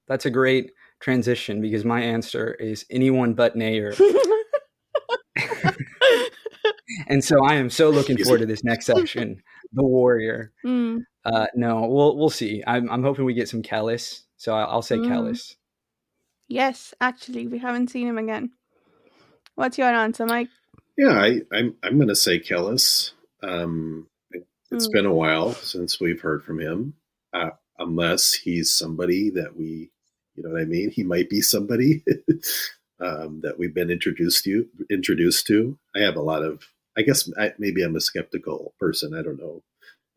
that's a great transition because my answer is anyone but Nayur. And so I am so looking forward to this next section, the warrior. No, we'll see. I'm hoping we get some Kellis. So I'll say Kellis. Yes, actually, we haven't seen him again. What's your answer, Mike? Yeah, I'm going to say Kellis. It's been a while since we've heard from him, unless he's somebody that we, you know what I mean? He might be somebody that we've been introduced to. I have a lot of, I guess maybe I'm a skeptical person. I don't know.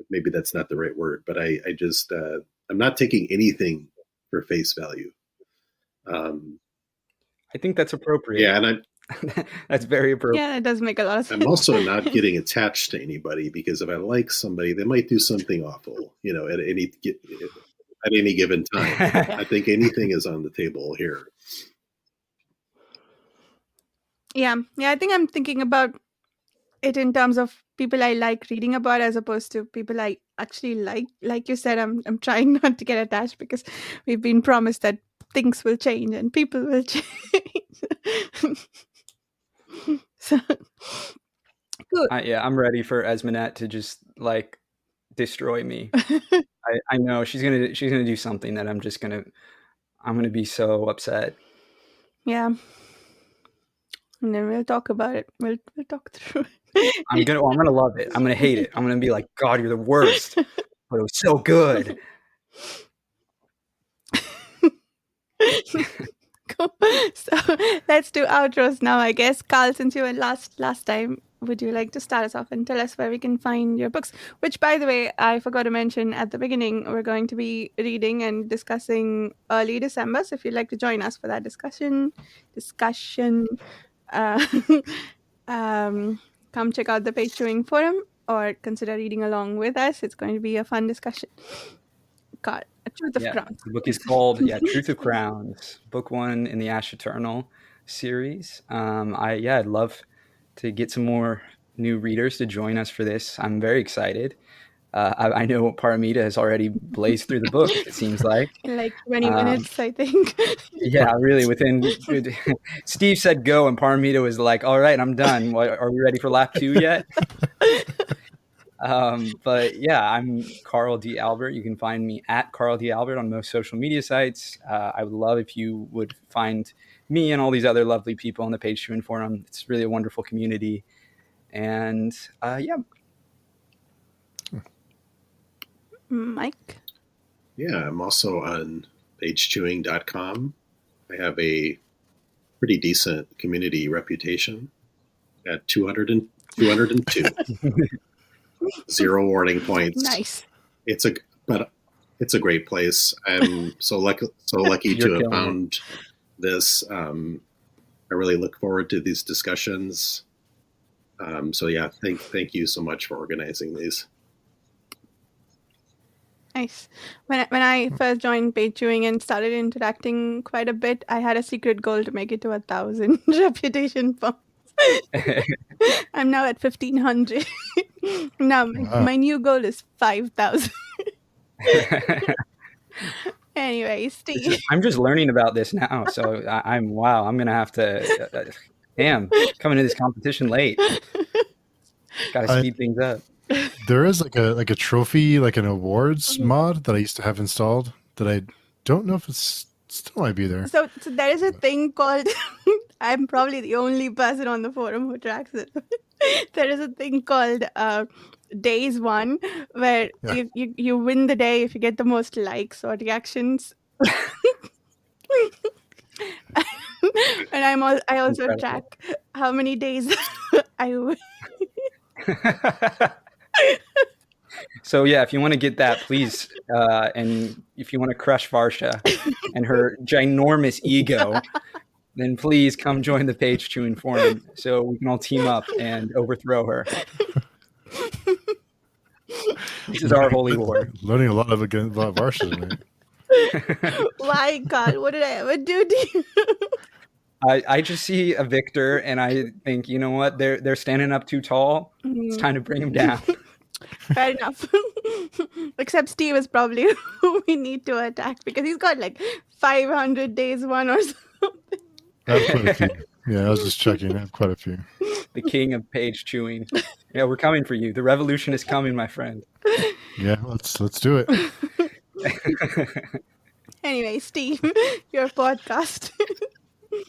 Maybe that's not the right word, but I just, I'm not taking anything for face value. I think that's appropriate. Yeah, and that's very appropriate. Yeah, it does make a lot of sense. I'm also not getting attached to anybody because if I like somebody, they might do something awful, you know, at any given time. I think anything is on the table here. Yeah, I think I'm thinking about it in terms of people I like reading about as opposed to people I actually like. Like you said, I'm trying not to get attached because we've been promised that things will change and people will change. So good. Yeah, I'm ready for Esmenet to just like destroy me. I know she's gonna do something that I'm gonna be so upset. Yeah. And then we'll talk about it. We'll talk through it. I'm gonna love it. I'm gonna hate it. I'm gonna be like, God, you're the worst. But it was so good. Cool. So let's do outros now, I guess. Carl, since you were last time, would you like to start us off and tell us where we can find your books? Which, by the way, I forgot to mention at the beginning, we're going to be reading and discussing early December. So if you'd like to join us for that discussion, come check out the Page Chewing Forum or consider reading along with us. It's going to be a fun discussion. God, Truth of Crowns. The book is called Truth of Crowns, book 1 in the Ash Eternal series. I'd love to get some more new readers to join us for this. I'm very excited. I know Paramita has already blazed through the book, it seems like. In like 20 minutes, I think. Yeah, really. Steve said go, and Paramita was like, all right, I'm done. Are we ready for lap 2 yet? But yeah, I'm Carl D. Albert. You can find me at Carl D. Albert on most social media sites. I would love if you would find me and all these other lovely people on the Page Chewing Forum. It's really a wonderful community. And Mike? Yeah, I'm also on pagechewing.com. I have a pretty decent community reputation at 202. 0 warning points. Nice. It's a great place. I'm so lucky to have found this. I really look forward to these discussions. So yeah, thank you so much for organizing these. Nice. When I first joined Page Chewing and started interacting quite a bit, I had a secret goal to make it to 1,000 reputation points. I'm now at 1,500. Now my new goal is 5,000. Anyway, Steve. I'm just learning about this now, so I'm gonna have to. Coming to this competition late. Got to speed things up. There is like a trophy, like an awards mod that I used to have installed that I don't know if it's still might be there. So there is a thing called I'm probably the only person on the forum who tracks it. There is a thing called days one, where Yeah. you win the day if you get the most likes or reactions. And I also Incredible. track how many days I win. So yeah, if you want to get that, please, and if you want to crush Varsha and her ginormous ego, then please come join the page chewing forum so we can all team up and overthrow her. This is our holy war. Learning a lot about Varsha tonight. Why, God? What did I ever do to you? I just see a victor and I think, you know what? They're standing up too tall. It's time to bring them down. Fair enough. Except Steve is probably who we need to attack because he's got like 500 days one or something. I have quite a few. Yeah, I was just checking. I have quite a few. The king of page chewing. Yeah, we're coming for you. The revolution is coming, my friend. Yeah, let's do it. Anyway, Steve, your podcast.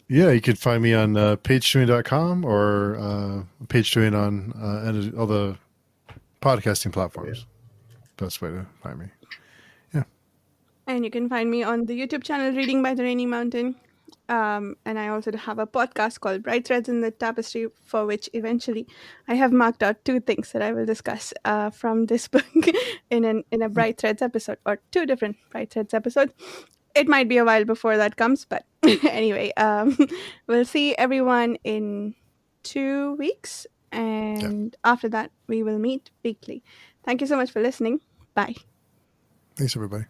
Yeah, you could find me on pagechewing.com or pagechewing on all the podcasting platforms. Best way to find me. And you can find me on the YouTube channel Reading by the Rainy Mountain. And I also have a podcast called Bright Threads in the Tapestry, for which eventually I have marked out 2 things that I will discuss from this book in a Bright Threads episode, or 2 different Bright Threads episodes. It might be a while before that comes, but anyway, we'll see everyone in 2 weeks. And after that, we will meet weekly. Thank you so much for listening. Bye. Thanks, everybody.